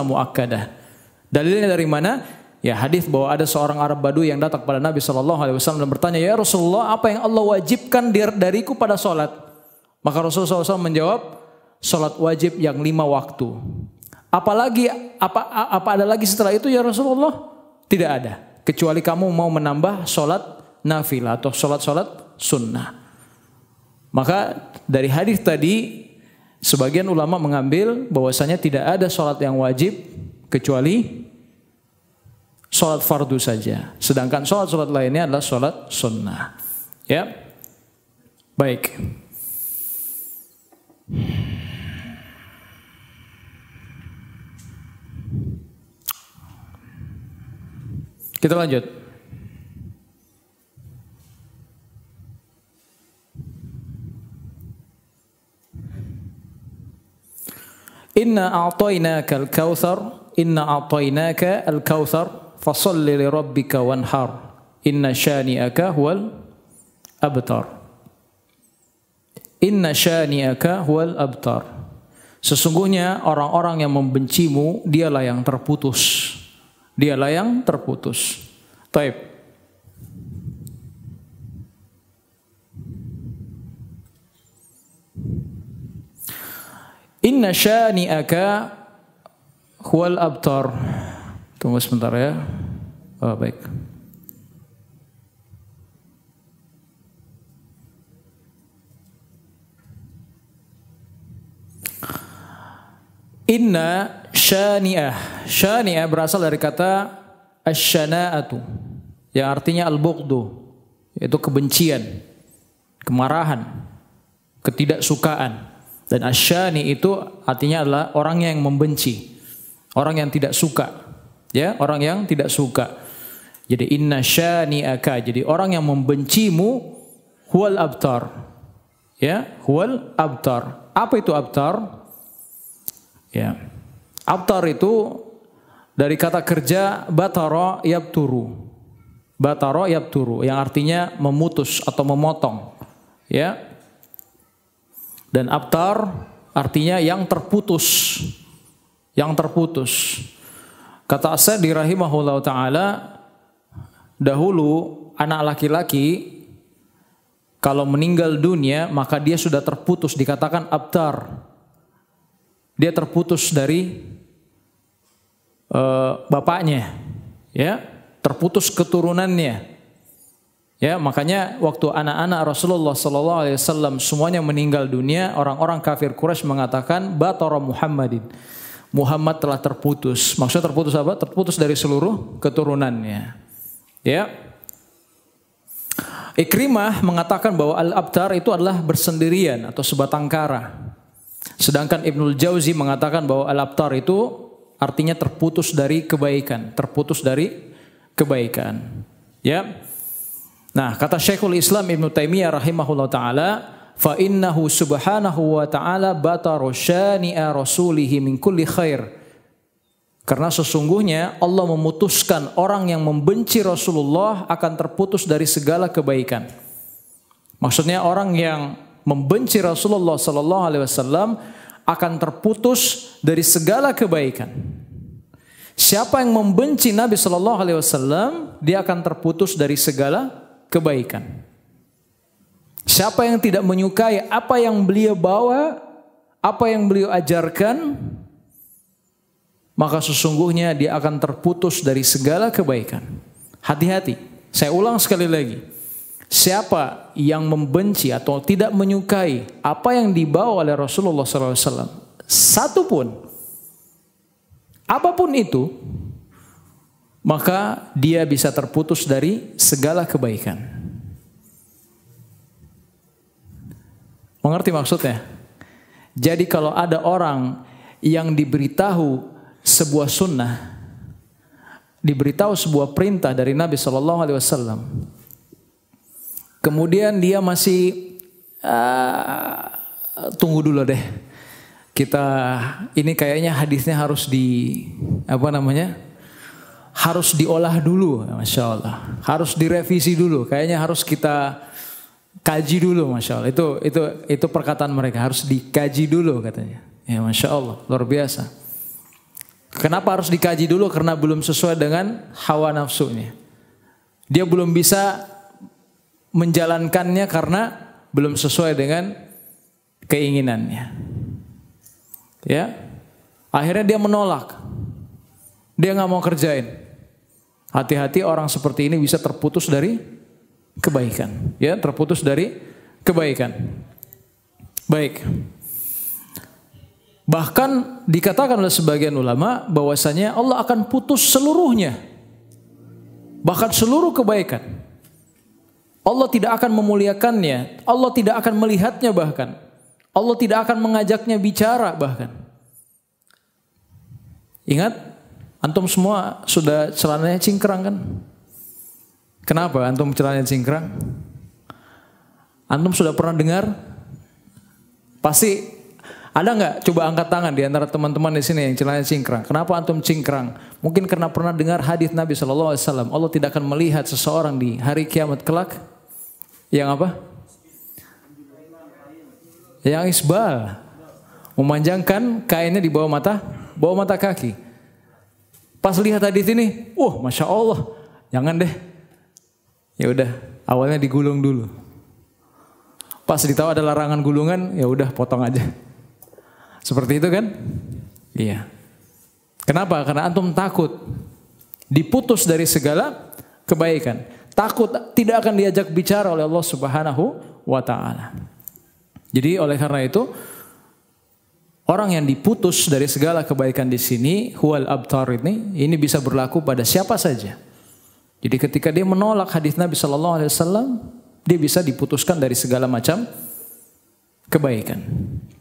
muakkadah. Dalilnya dari mana? ya hadis bahwa ada seorang Arab Badui yang datang kepada Nabi SAW dan bertanya, ya Rasulullah, apa yang Allah wajibkan dariku pada sholat? Maka Rasulullah SAW menjawab, sholat wajib yang 5 waktu. Apalagi apa ada lagi setelah itu ya Rasulullah? Tidak ada, kecuali kamu mau menambah sholat nafilah atau sholat sunnah. Maka dari hadis tadi sebagian ulama mengambil bahwasanya tidak ada sholat yang wajib kecuali sholat fardu saja. Sedangkan sholat lainnya adalah sholat sunnah. Ya, baik. Kita lanjut. Inna a'tainaka al-kautsar fasholli li rabbika wanhar inna syani'aka huwal abtar. Inna syani'aka huwal abtar. Sesungguhnya orang-orang yang membencimu dialah yang terputus. Dialah yang terputus. Taib. Inna syani'aka huwal abtar. Tunggu sebentar ya. Oh, baik. Inna syani'ah. Syani'ah berasal dari kata asy-syana'atu yang artinya al-bughdu, yaitu kebencian, kemarahan, ketidaksukaan. Dan asyani itu artinya adalah orang yang membenci, orang yang tidak suka, ya, orang yang tidak suka. Jadi inna syani'aka, jadi orang yang membencimu huwal abtar, ya, huwal abtar. Apa itu abtar? Ya, abtar itu dari kata kerja batara yabturu, batara yabturu, yang artinya memutus atau memotong, ya. Dan abtar artinya yang terputus. Yang terputus. Kata As-Sa'di rahimahullah ta'ala, dahulu anak laki-laki kalau meninggal dunia maka dia sudah terputus, dikatakan abtar. Dia terputus dari bapaknya, ya, terputus keturunannya. Ya, makanya waktu anak-anak Rasulullah SAW semuanya meninggal dunia, orang-orang kafir Quraisy mengatakan batara Muhammadin. Muhammad telah terputus. Maksudnya terputus apa? Terputus dari seluruh keturunannya. Ya. Ikrimah mengatakan bahwa al-abtar itu adalah bersendirian atau sebatang kara. Sedangkan Ibnul Jauzi mengatakan bahwa al-abtar itu artinya terputus dari kebaikan, terputus dari kebaikan. Ya. Nah, kata Syekhul Islam Ibnu Taimiyah rahimahullah ta'ala, fa innahu subhanahu wa ta'ala bataru syani'a rasulihi min kulli khair. Karena sesungguhnya Allah memutuskan orang yang membenci Rasulullah akan terputus dari segala kebaikan. Maksudnya orang yang membenci Rasulullah sallallahu alaihi wasallam akan terputus dari segala kebaikan. Siapa yang membenci Nabi sallallahu alaihi wasallam, dia akan terputus dari segala kebaikan. Siapa yang tidak menyukai apa yang beliau bawa, apa yang beliau ajarkan, maka sesungguhnya dia akan terputus dari segala kebaikan. Hati-hati. Saya ulang sekali lagi. Siapa yang membenci atau tidak menyukai apa yang dibawa oleh Rasulullah SAW, satu pun, apapun itu, maka dia bisa terputus dari segala kebaikan. Mengerti maksudnya? Jadi kalau ada orang yang diberitahu sebuah sunnah, diberitahu sebuah perintah dari Nabi SAW, kemudian dia masih tunggu dulu deh, kita ini kayaknya hadisnya harus harus diolah dulu, Masya Allah. Harus direvisi dulu, kayaknya harus kita kaji dulu, Masya Allah. Itu perkataan mereka, harus dikaji dulu katanya. Ya Masya Allah, luar biasa. Kenapa harus dikaji dulu? Karena belum sesuai dengan hawa nafsunya. Dia belum bisa menjalankannya karena belum sesuai dengan keinginannya. Ya, akhirnya dia menolak. Dia nggak mau kerjain. Hati-hati orang seperti ini bisa terputus dari kebaikan. Ya, terputus dari kebaikan. Baik. Bahkan dikatakan oleh sebagian ulama bahwasanya Allah akan putus seluruhnya. Bahkan seluruh kebaikan. Allah tidak akan memuliakannya. Allah tidak akan melihatnya bahkan. Allah tidak akan mengajaknya bicara bahkan. Ingat, antum semua sudah celananya cingkrang kan? Kenapa antum celananya cingkrang? Antum sudah pernah dengar? Pasti ada nggak? Coba angkat tangan di antara teman-teman di sini yang celananya cingkrang. Kenapa antum cingkrang? Mungkin karena pernah dengar hadis Nabi SAW. Allah tidak akan melihat seseorang di hari kiamat kelak yang apa? Yang isbal, memanjangkan kainnya di bawah mata kaki. Pas lihat hadis ini, masya Allah, jangan deh. Ya udah, awalnya digulung dulu. Pas ditahu ada larangan gulungan, ya udah potong aja. Seperti itu kan? Iya. Kenapa? Karena antum takut diputus dari segala kebaikan. Takut tidak akan diajak bicara oleh Allah Subhanahu wa taala. Jadi oleh karena itu orang yang diputus dari segala kebaikan di sini huwal abtar ini bisa berlaku pada siapa saja. Jadi ketika dia menolak hadis Nabi sallallahu alaihi wasallam, dia bisa diputuskan dari segala macam kebaikan.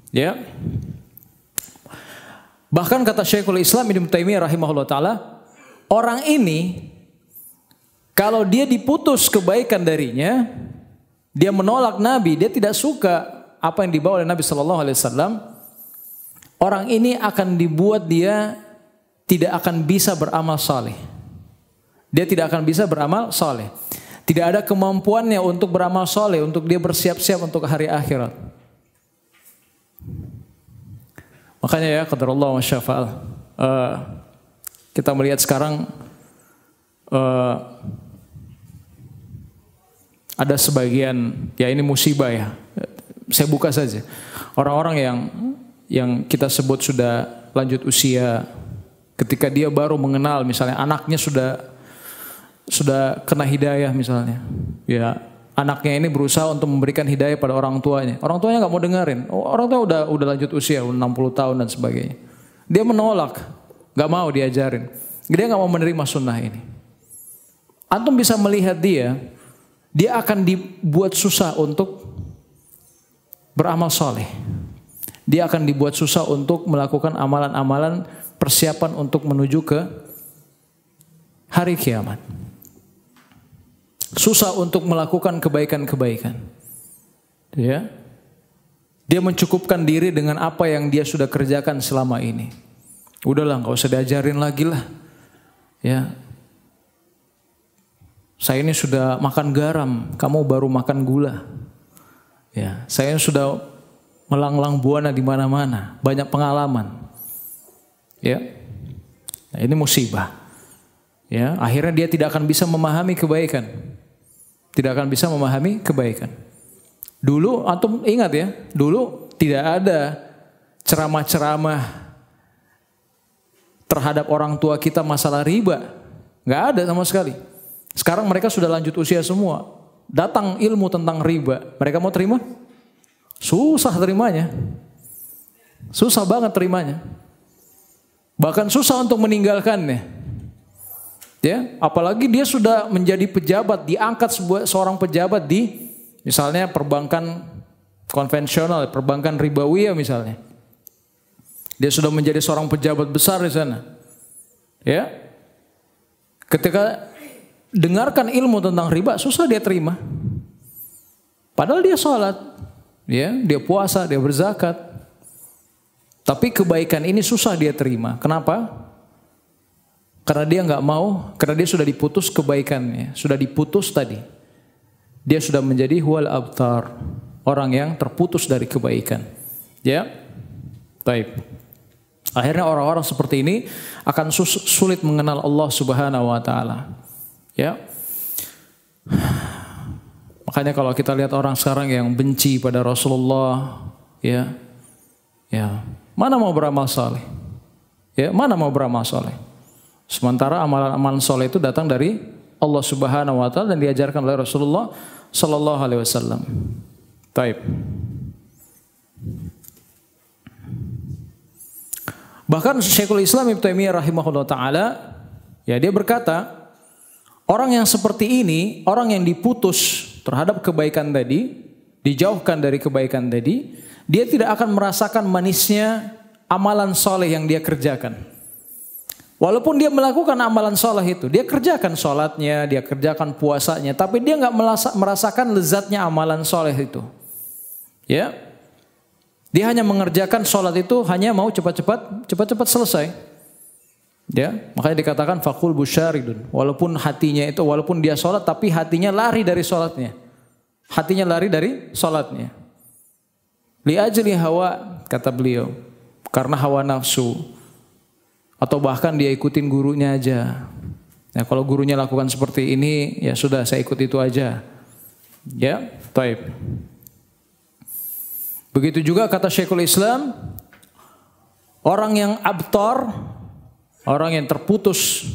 Ya. Bahkan kata Syekhul Islam Ibnu Taimiyah rahimahullah taala, orang ini kalau dia diputus kebaikan darinya, dia menolak Nabi, dia tidak suka apa yang dibawa oleh Nabi sallallahu alaihi wasallam, orang ini akan dibuat dia tidak akan bisa beramal saleh. Dia tidak akan bisa beramal saleh. Tidak ada kemampuannya untuk beramal saleh, untuk dia bersiap-siap untuk hari akhirat. Makanya ya qadarullah wa syafa'al. Kita melihat sekarang ada sebagian, ya ini musibah ya. Saya buka saja. Orang-orang yang kita sebut sudah lanjut usia, ketika dia baru mengenal misalnya anaknya sudah kena hidayah misalnya. Ya, anaknya ini berusaha untuk memberikan hidayah pada orang tuanya. Orang tuanya nggak mau dengerin. Orang tua udah lanjut usia, 60 tahun dan sebagainya. Dia menolak, nggak mau diajarin. Dia nggak mau menerima sunnah ini. Antum bisa melihat dia akan dibuat susah untuk beramal soleh. Dia akan dibuat susah untuk melakukan amalan-amalan persiapan untuk menuju ke hari kiamat. Susah untuk melakukan kebaikan-kebaikan. Ya. Dia mencukupkan diri dengan apa yang dia sudah kerjakan selama ini. Udahlah, nggak usah diajarin lagi lah. Ya. Saya ini sudah makan garam, kamu baru makan gula. Ya, saya sudah melanglang buana di mana-mana, banyak pengalaman. Ya. Nah, ini musibah. Ya, akhirnya dia tidak akan bisa memahami kebaikan. Tidak akan bisa memahami kebaikan. Dulu antum ingat ya, dulu tidak ada ceramah-ceramah terhadap orang tua kita masalah riba. Nggak ada sama sekali. Sekarang mereka sudah lanjut usia semua. Datang ilmu tentang riba. Mereka mau terima? Susah terimanya. Susah banget terimanya. Bahkan susah untuk meninggalkannya. Ya, apalagi dia sudah menjadi pejabat, diangkat seorang pejabat di misalnya perbankan konvensional, perbankan ribawiyah misalnya. Dia sudah menjadi seorang pejabat besar di sana. Ya. Ketika dengarkan ilmu tentang riba, susah dia terima. Padahal dia sholat, ya, dia puasa, dia berzakat. Tapi kebaikan ini susah dia terima. Kenapa? Karena dia nggak mau, karena dia sudah diputus kebaikannya, sudah diputus tadi. Dia sudah menjadi huwal abtar, orang yang terputus dari kebaikan. Ya, baik. Akhirnya orang-orang seperti ini akan sulit mengenal Allah Subhanahu wa taala. Ya. Makanya kalau kita lihat orang sekarang yang benci pada Rasulullah, ya. Mana mau beramal saleh? Ya, mana mau beramal saleh? Sementara amalan-amalan saleh itu datang dari Allah Subhanahu wa taala dan diajarkan oleh Rasulullah sallallahu alaihi wasallam. Taib. Bahkan Syekhul Islam Ibnu Taimiyah rahimahullah taala, ya, dia berkata, orang yang seperti ini, orang yang diputus terhadap kebaikan tadi, dijauhkan dari kebaikan tadi, dia tidak akan merasakan manisnya amalan soleh yang dia kerjakan. Walaupun dia melakukan amalan soleh itu, dia kerjakan sholatnya, dia kerjakan puasanya, tapi dia nggak merasakan lezatnya amalan soleh itu. Ya. Dia hanya mengerjakan sholat itu hanya mau cepat-cepat selesai. Ya, makanya dikatakan faqul busyaridun. Walaupun hatinya itu, walaupun dia sholat tapi hatinya lari dari sholatnya. Hatinya lari dari sholatnya. Li ajli hawa, kata beliau, karena hawa nafsu. Atau bahkan dia ikutin gurunya aja. Ya, kalau gurunya lakukan seperti ini, ya sudah saya ikut itu aja. Ya, taib. Begitu juga kata Syekhul Islam, orang yang abtar, orang yang terputus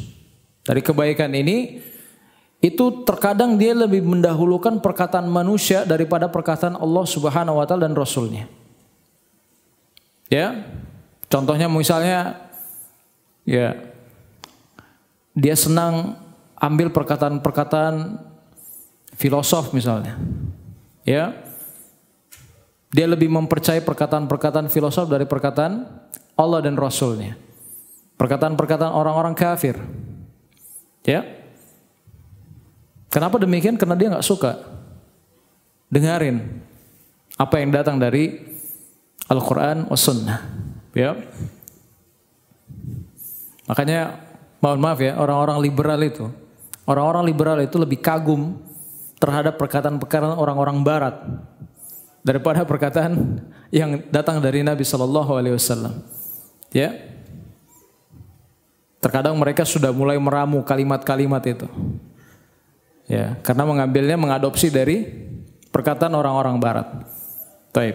dari kebaikan ini, itu terkadang dia lebih mendahulukan perkataan manusia daripada perkataan Allah Subhanahu wa taala dan Rasulnya. Ya, contohnya misalnya, ya, dia senang ambil perkataan-perkataan filosof misalnya. Ya. Dia lebih mempercayai perkataan-perkataan filosof dari perkataan Allah dan Rasulnya. Perkataan-perkataan orang-orang kafir. Ya. Kenapa demikian? Karena dia nggak suka dengarin apa yang datang dari Al-Quran was Sunnah. Ya. Makanya mohon maaf ya, orang-orang liberal itu lebih kagum terhadap perkataan-perkataan orang-orang Barat daripada perkataan yang datang dari Nabi Shallallahu Alaihi Wasallam. Ya, terkadang mereka sudah mulai meramu kalimat-kalimat itu. Ya, karena mengadopsi dari perkataan orang-orang Barat. Taib.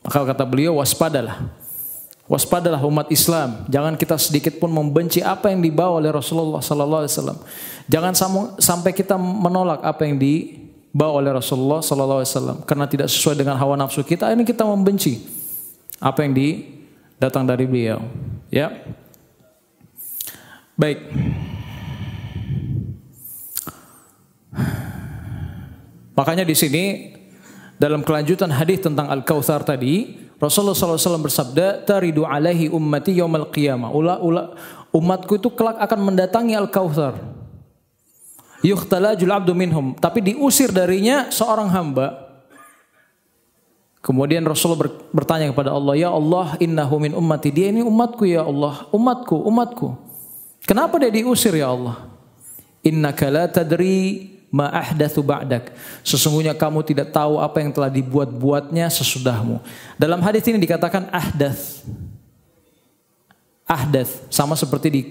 Maka kata beliau, waspadalah umat Islam. Jangan kita sedikit pun membenci apa yang dibawa oleh Rasulullah Sallallahu Alaihi Wasallam. Jangan sampai kita menolak apa yang dibawa oleh Rasulullah Sallallahu Alaihi Wasallam karena tidak sesuai dengan hawa nafsu kita. Ini kita membenci apa yang datang dari beliau. Ya, baik. Makanya di sini dalam kelanjutan hadis tentang Al-Kautsar tadi, Rasulullah SAW bersabda, "Taridu alaihi ummati yaumal qiyamah." Umatku itu kelak akan mendatangi Al-Kautsar. Yukhtalajul abdu minhum, tapi diusir darinya seorang hamba. Kemudian Rasulullah bertanya kepada Allah, "Ya Allah, innahu min ummati." Dia ini umatku ya Allah, umatku. Kenapa dia diusir ya Allah? Innaka la tadri ma ahdatsu ba'dak. Sesungguhnya kamu tidak tahu apa yang telah dibuat-buatnya sesudahmu. Dalam hadis ini dikatakan ahdath sama seperti di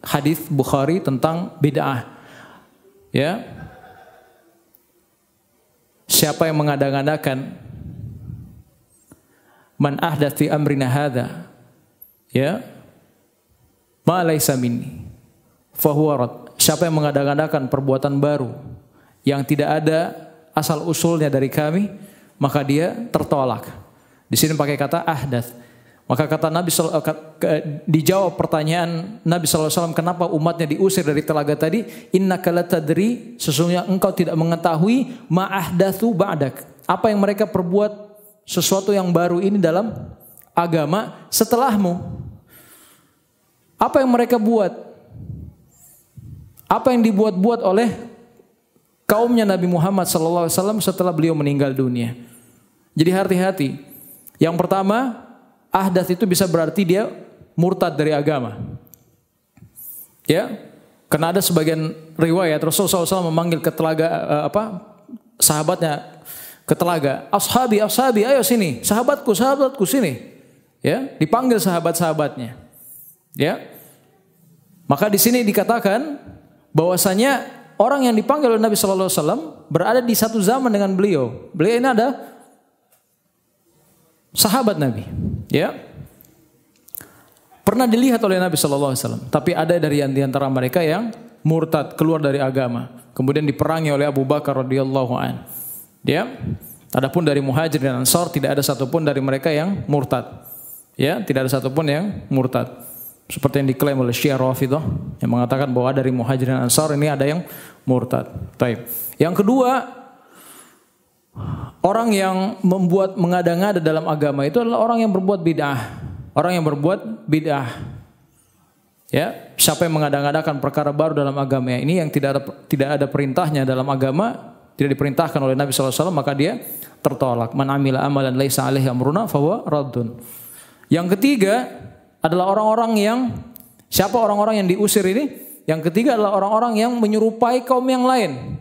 hadis Bukhari tentang bid'ah. Ya. Siapa yang mengada-ngadakan man ahdath fi amrina hadza, ya, ma laysa minni fahuwa rad. Siapa yang mengada-ngadakan perbuatan baru yang tidak ada asal usulnya dari kami, maka dia tertolak. Di sini pakai kata ahdath. Maka kata Nabi dijawab pertanyaan Nabi SAW, kenapa umatnya diusir dari telaga tadi? Innaka la tadri, sesungguhnya engkau tidak mengetahui ma ahdatsu ba'dak, apa yang mereka perbuat sesuatu yang baru ini dalam agama setelahmu. Apa yang mereka buat? Apa yang dibuat-buat oleh kaumnya Nabi Muhammad SAW setelah beliau meninggal dunia. Jadi hati-hati. Yang pertama, ahdath itu bisa berarti dia murtad dari agama. Ya, karena ada sebagian riwayat Rasulullah SAW memanggil ke telaga sahabatnya ke telaga. Ashabi, ayo sini, sahabatku sini. Ya, dipanggil sahabat-sahabatnya. Ya. Maka di sini dikatakan bahwasanya orang yang dipanggil oleh Nabi sallallahu alaihi wasallam berada di satu zaman dengan beliau. Beliau ini ada sahabat Nabi, ya. Pernah dilihat oleh Nabi sallallahu alaihi wasallam, tapi ada dari antara mereka yang murtad, keluar dari agama, kemudian diperangi oleh Abu Bakar radhiyallahu an. Ya. Adapun dari Muhajirin dan Ansar tidak ada satupun dari mereka yang murtad. Ya, tidak ada satupun yang murtad. Seperti yang diklaim oleh Syiah Rafidhah yang mengatakan bahwa dari Muhajirin dan Ansar ini ada yang murtad. Taib. Yang kedua, orang yang membuat mengada-ngada dalam agama itu adalah orang yang berbuat bid'ah. Orang yang berbuat bid'ah. Ya, siapa yang mengada-ngadakan perkara baru dalam agama ini yang tidak ada perintahnya dalam agama, tidak diperintahkan oleh Nabi SAW, maka dia tertolak. Man amila amalan laisa alaihi amruna fahuwa raddun. Yang ketiga adalah orang-orang yang, siapa orang-orang yang diusir ini? Yang ketiga adalah orang-orang yang menyerupai kaum yang lain.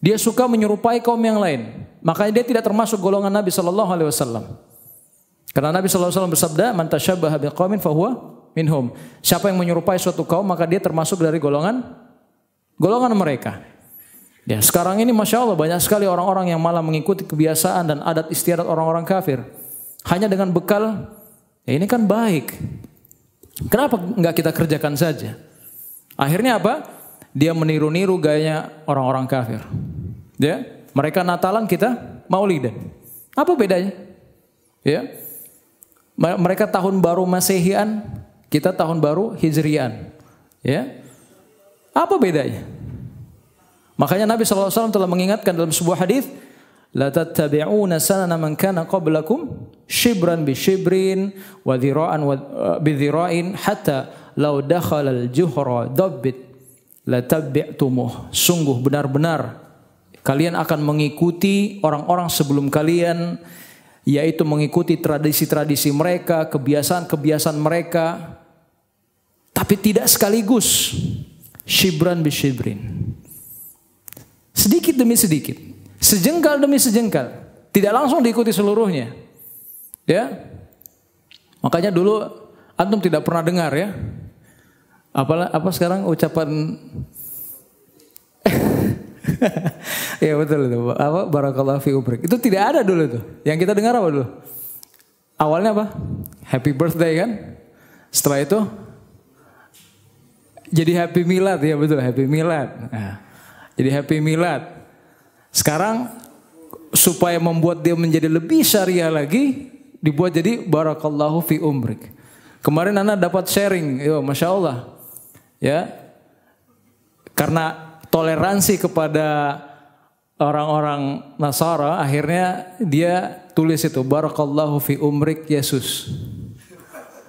Dia suka menyerupai kaum yang lain. Makanya dia tidak termasuk golongan Nabi sallallahu alaihi wasallam. Karena Nabi sallallahu alaihi wasallam bersabda, "Man tashabbaha biqaumin fahuwa minhum." Siapa yang menyerupai suatu kaum maka dia termasuk dari golongan mereka. Ya, sekarang ini Masya Allah banyak sekali orang-orang yang malah mengikuti kebiasaan dan adat istiadat orang-orang kafir. Hanya dengan bekal, ya ini kan baik. Kenapa enggak kita kerjakan saja? Akhirnya apa? Dia meniru-niru gayanya orang-orang kafir. Ya, mereka Natalan, kita Maulidan. Apa bedanya? Ya. Mereka tahun baru Masehian, kita tahun baru Hijrian. Ya. Apa bedanya? Makanya Nabi SAW telah mengingatkan dalam sebuah hadis, la tattabi'una sanana man kana qablakum shibran bi shibrin wa dhira'an bi dhira'in hatta law dakhala al-juhra dabbit la tabi'tumuh. Sungguh benar-benar kalian akan mengikuti orang-orang sebelum kalian, yaitu mengikuti tradisi-tradisi mereka, kebiasaan-kebiasaan mereka, tapi tidak sekaligus. Shibran bi shibrin. Sedikit demi sedikit, sejengkal demi sejengkal, tidak langsung diikuti seluruhnya. Ya. Makanya dulu antum tidak pernah dengar ya. Apa sekarang ucapan ya betul itu. Apa barakallahu fi ubrik. Itu tidak ada dulu tuh. Yang kita dengar apa dulu? Awalnya apa? Happy birthday kan? Setelah itu jadi happy milad, ya betul, happy milad. Nah, jadi happy milad. Sekarang supaya membuat dia menjadi lebih syariah lagi, dibuat jadi barakallahu fi umrik. Kemarin Anda dapat sharing, yo Masya Allah. Ya. Karena toleransi kepada orang-orang Nasara, akhirnya dia tulis itu barakallahu fi umrik Yesus.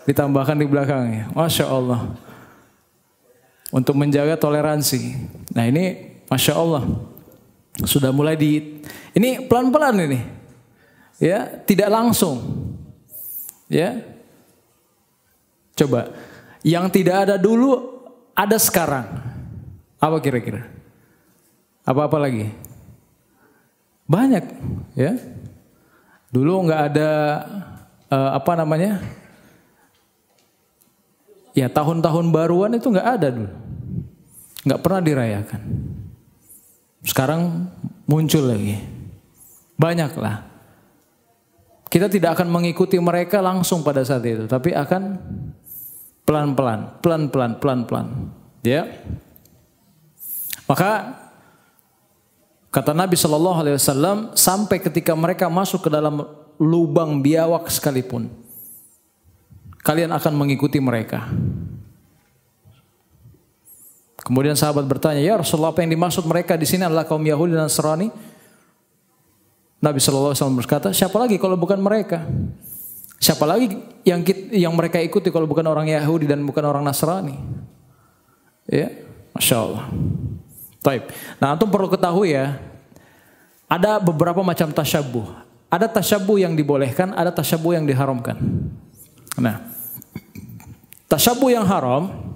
Ditambahkan di belakangnya. Masya Allah. Untuk menjaga toleransi. Nah ini Masya Allah, sudah mulai ini pelan-pelan ini, ya, tidak langsung, ya. Coba, yang tidak ada dulu ada sekarang, apa kira-kira? Apa lagi? Banyak, ya. Dulu nggak ada ya tahun-tahun baruan itu nggak ada dulu, nggak pernah dirayakan. Sekarang muncul lagi. Banyaklah. Kita tidak akan mengikuti mereka langsung pada saat itu, tapi akan pelan-pelan. Ya. Maka kata Nabi sallallahu alaihi wasallam, sampai ketika mereka masuk ke dalam lubang biawak sekalipun, kalian akan mengikuti mereka. Kemudian sahabat bertanya, ya Rasulullah, apa yang dimaksud mereka di sini adalah kaum Yahudi dan Nasrani? Nabi sallallahu alaihi wasallam berkata, siapa lagi kalau bukan mereka? Siapa lagi yang mereka ikuti kalau bukan orang Yahudi dan bukan orang Nasrani? Ya, Masya Allah. Taib. Nah, antum perlu ketahui ya, ada beberapa macam tasyabuh. Ada tasyabuh yang dibolehkan, ada tasyabuh yang diharamkan. Nah, tasyabuh yang haram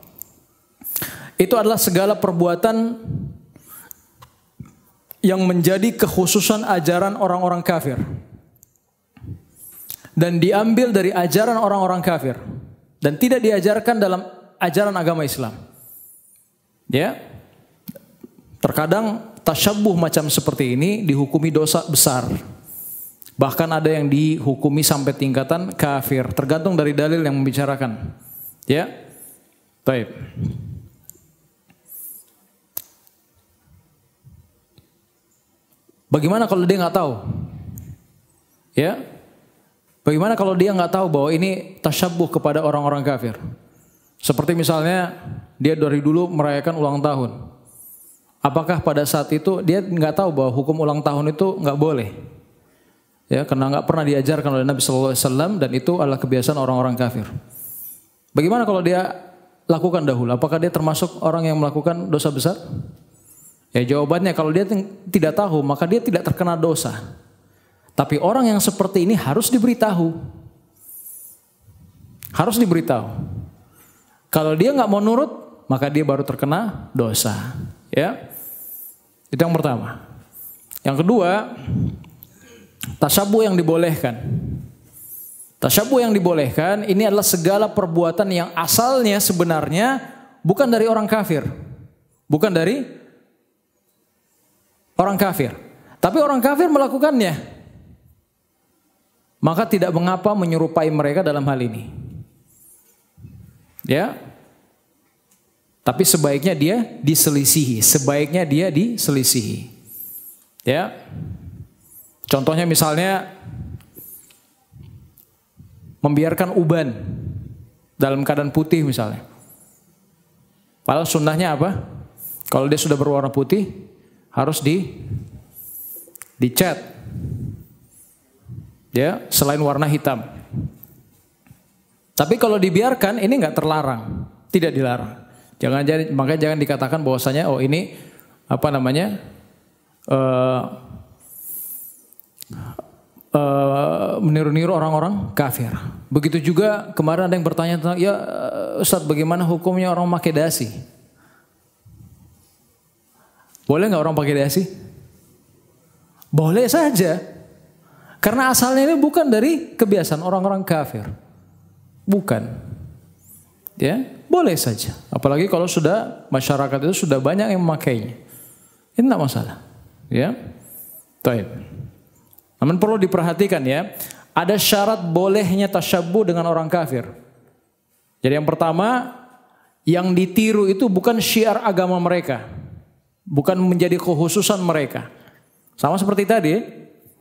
itu adalah segala perbuatan yang menjadi kekhususan ajaran orang-orang kafir. dan diambil dari ajaran orang-orang kafir dan tidak diajarkan dalam ajaran agama Islam. Ya. Terkadang tasyabbuh macam seperti ini dihukumi dosa besar. Bahkan ada yang dihukumi sampai tingkatan kafir, tergantung dari dalil yang membicarakan. Ya. Baik. Bagaimana kalau dia nggak tahu? Ya, bagaimana kalau dia nggak tahu bahwa ini tasyabbuh kepada orang-orang kafir? Seperti misalnya dia dari dulu merayakan ulang tahun. Apakah pada saat itu dia nggak tahu bahwa hukum ulang tahun itu nggak boleh? Ya, karena nggak pernah diajarkan oleh Nabi Sallallahu Alaihi Wasallam dan itu adalah kebiasaan orang-orang kafir. Bagaimana kalau dia lakukan dahulu? Apakah dia termasuk orang yang melakukan dosa besar? Ya, jawabannya kalau dia tidak tahu maka dia tidak terkena dosa. Tapi orang yang seperti ini harus diberitahu. Harus diberitahu. Kalau dia nggak mau nurut maka dia baru terkena dosa. Ya, itu yang pertama. Yang kedua, tasyabbuh yang dibolehkan. Tasyabbuh yang dibolehkan ini adalah segala perbuatan yang asalnya sebenarnya bukan dari orang kafir. Bukan dari orang kafir. Tapi orang kafir melakukannya. Maka tidak mengapa menyerupai mereka dalam hal ini. Ya. Tapi sebaiknya dia diselisihi. Sebaiknya dia diselisihi. Ya. Contohnya misalnya membiarkan uban dalam keadaan putih misalnya. Padahal sunnahnya apa? Kalau dia sudah berwarna putih harus dicat. Ya, selain warna hitam. Tapi kalau dibiarkan ini enggak terlarang, tidak dilarang. Makanya jangan dikatakan bahwasanya oh ini apa namanya? Meniru-niru orang-orang kafir. Begitu juga kemarin ada yang bertanya tentang ya Ustaz bagaimana hukumnya orang pakai dasi? Boleh nggak orang pakai dasi? Boleh saja. Karena asalnya ini bukan dari kebiasaan orang-orang kafir. Bukan. Ya, boleh saja. Apalagi kalau sudah masyarakat itu sudah banyak yang memakainya. Ini tidak masalah. Ya. Baik. Namun perlu diperhatikan ya, ada syarat bolehnya tasyabbuh dengan orang kafir. Jadi yang pertama, yang ditiru itu bukan syiar agama mereka. Bukan menjadi kekhususan mereka. Sama seperti tadi,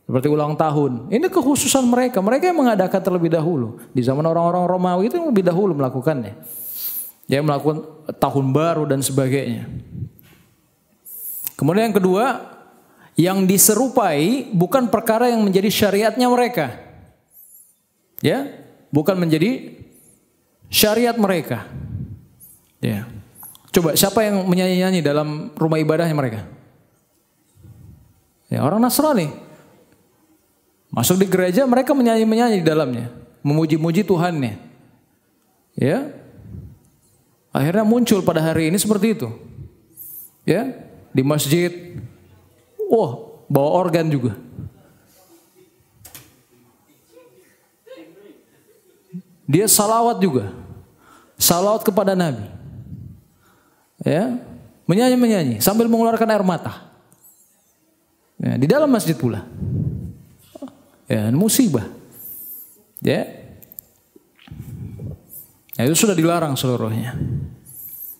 seperti ulang tahun. Ini kekhususan mereka. Mereka yang mengadakan terlebih dahulu. Di zaman orang-orang Romawi itu lebih dahulu melakukannya. Dia melakukan tahun baru dan sebagainya. Kemudian yang kedua, yang diserupai bukan perkara yang menjadi syariatnya mereka. Ya, bukan menjadi syariat mereka. Ya. Coba siapa yang menyanyi-nyanyi dalam rumah ibadahnya mereka? Ya, orang Nasrani. Masuk di gereja mereka menyanyi-menyanyi di dalamnya, memuji-muji Tuhannya. Ya. Akhirnya muncul pada hari ini seperti itu. Ya, di masjid. Wah, bawa organ juga. Dia salawat juga. Salawat kepada Nabi. Ya, menyanyi-menyanyi sambil mengeluarkan air mata. Ya, di dalam masjid pula. Ya, musibah. Ya. Ya, itu sudah dilarang seluruhnya.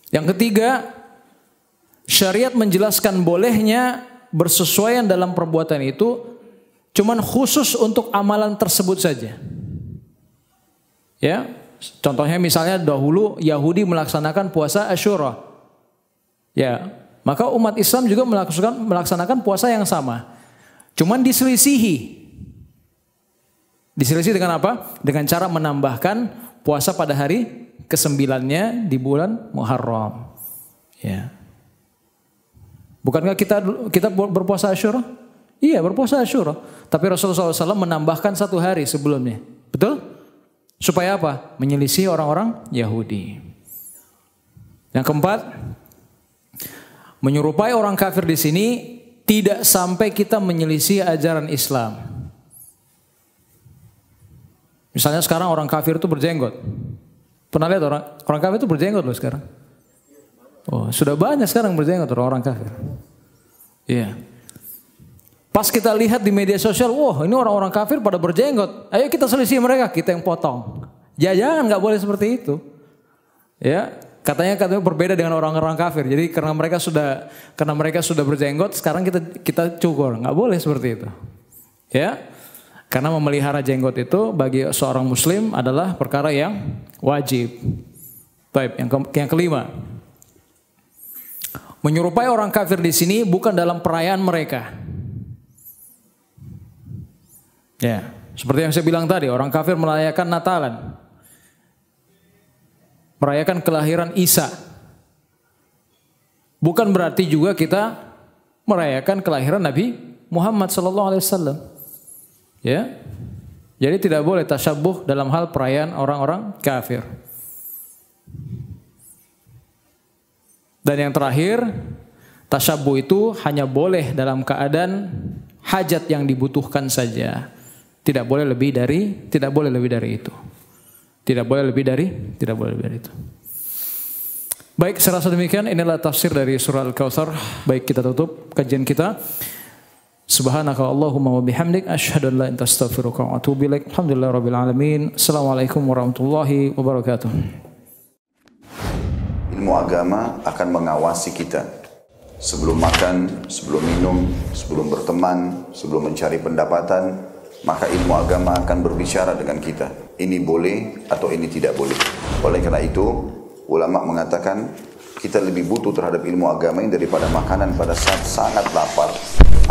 Yang ketiga, syariat menjelaskan bolehnya bersesuaian dalam perbuatan itu cuman khusus untuk amalan tersebut saja. Ya, contohnya misalnya dahulu Yahudi melaksanakan puasa Asyura. Ya, maka umat Islam juga melaksanakan puasa yang sama. Cuman diselisihi. Diselisihi dengan apa? Dengan cara menambahkan puasa pada hari ke-9-nya di bulan Muharram. Ya. Bukankah kita berpuasa Asyura? Iya, berpuasa Asyura. Tapi Rasulullah SAW menambahkan 1 hari sebelumnya. Betul? Supaya apa? Menyelisih orang-orang Yahudi. Yang keempat, menyerupai orang kafir di sini tidak sampai kita menyelisih ajaran Islam. Misalnya sekarang orang kafir itu berjenggot. Pernah lihat orang kafir itu berjenggot loh sekarang? Oh, sudah banyak sekarang berjenggot orang kafir. Iya. Pas kita lihat di media sosial, wah ini orang-orang kafir pada berjenggot. Ayo kita selisih mereka, kita yang potong. Ya jangan, nggak boleh seperti itu. Ya, katanya berbeda dengan orang-orang kafir. Jadi karena mereka sudah berjenggot, sekarang kita cukur. Nggak boleh seperti itu. Ya. Karena memelihara jenggot itu bagi seorang muslim adalah perkara yang wajib. Baik, yang kelima. Menyerupai orang kafir di sini bukan dalam perayaan mereka. Ya, seperti yang saya bilang tadi, orang kafir merayakan Natalan. Merayakan kelahiran Isa. Bukan berarti juga kita merayakan kelahiran Nabi Muhammad SAW. Ya, jadi tidak boleh tasyabuh dalam hal perayaan orang-orang kafir. Dan yang terakhir, tasyabuh itu hanya boleh dalam keadaan hajat yang dibutuhkan saja. Tidak boleh lebih dari itu. Tidak boleh lebih dari itu. Baik, saya rasa demikian. Inilah tafsir dari surah Al-Kautsar. Baik, kita tutup kajian kita. Subhanaka Allahumma wa bihamdik asyhadu an la ilaha illa anta astaghfiruka wa atubu ilaik. Alhamdulillahirabbil alamin. Assalamualaikum warahmatullahi wabarakatuh. Ilmu agama akan mengawasi kita sebelum makan, sebelum minum, sebelum berteman, sebelum mencari pendapatan, maka ilmu agama akan berbicara dengan kita. Ini boleh atau ini tidak boleh. Oleh karena itu, ulama mengatakan kita lebih butuh terhadap ilmu agama ini daripada makanan pada saat sangat lapar,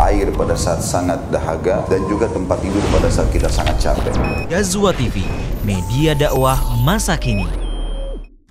air pada saat sangat dahaga, dan juga tempat tidur pada saat kita sangat capek. Ghazwa TV, media dakwah masa kini.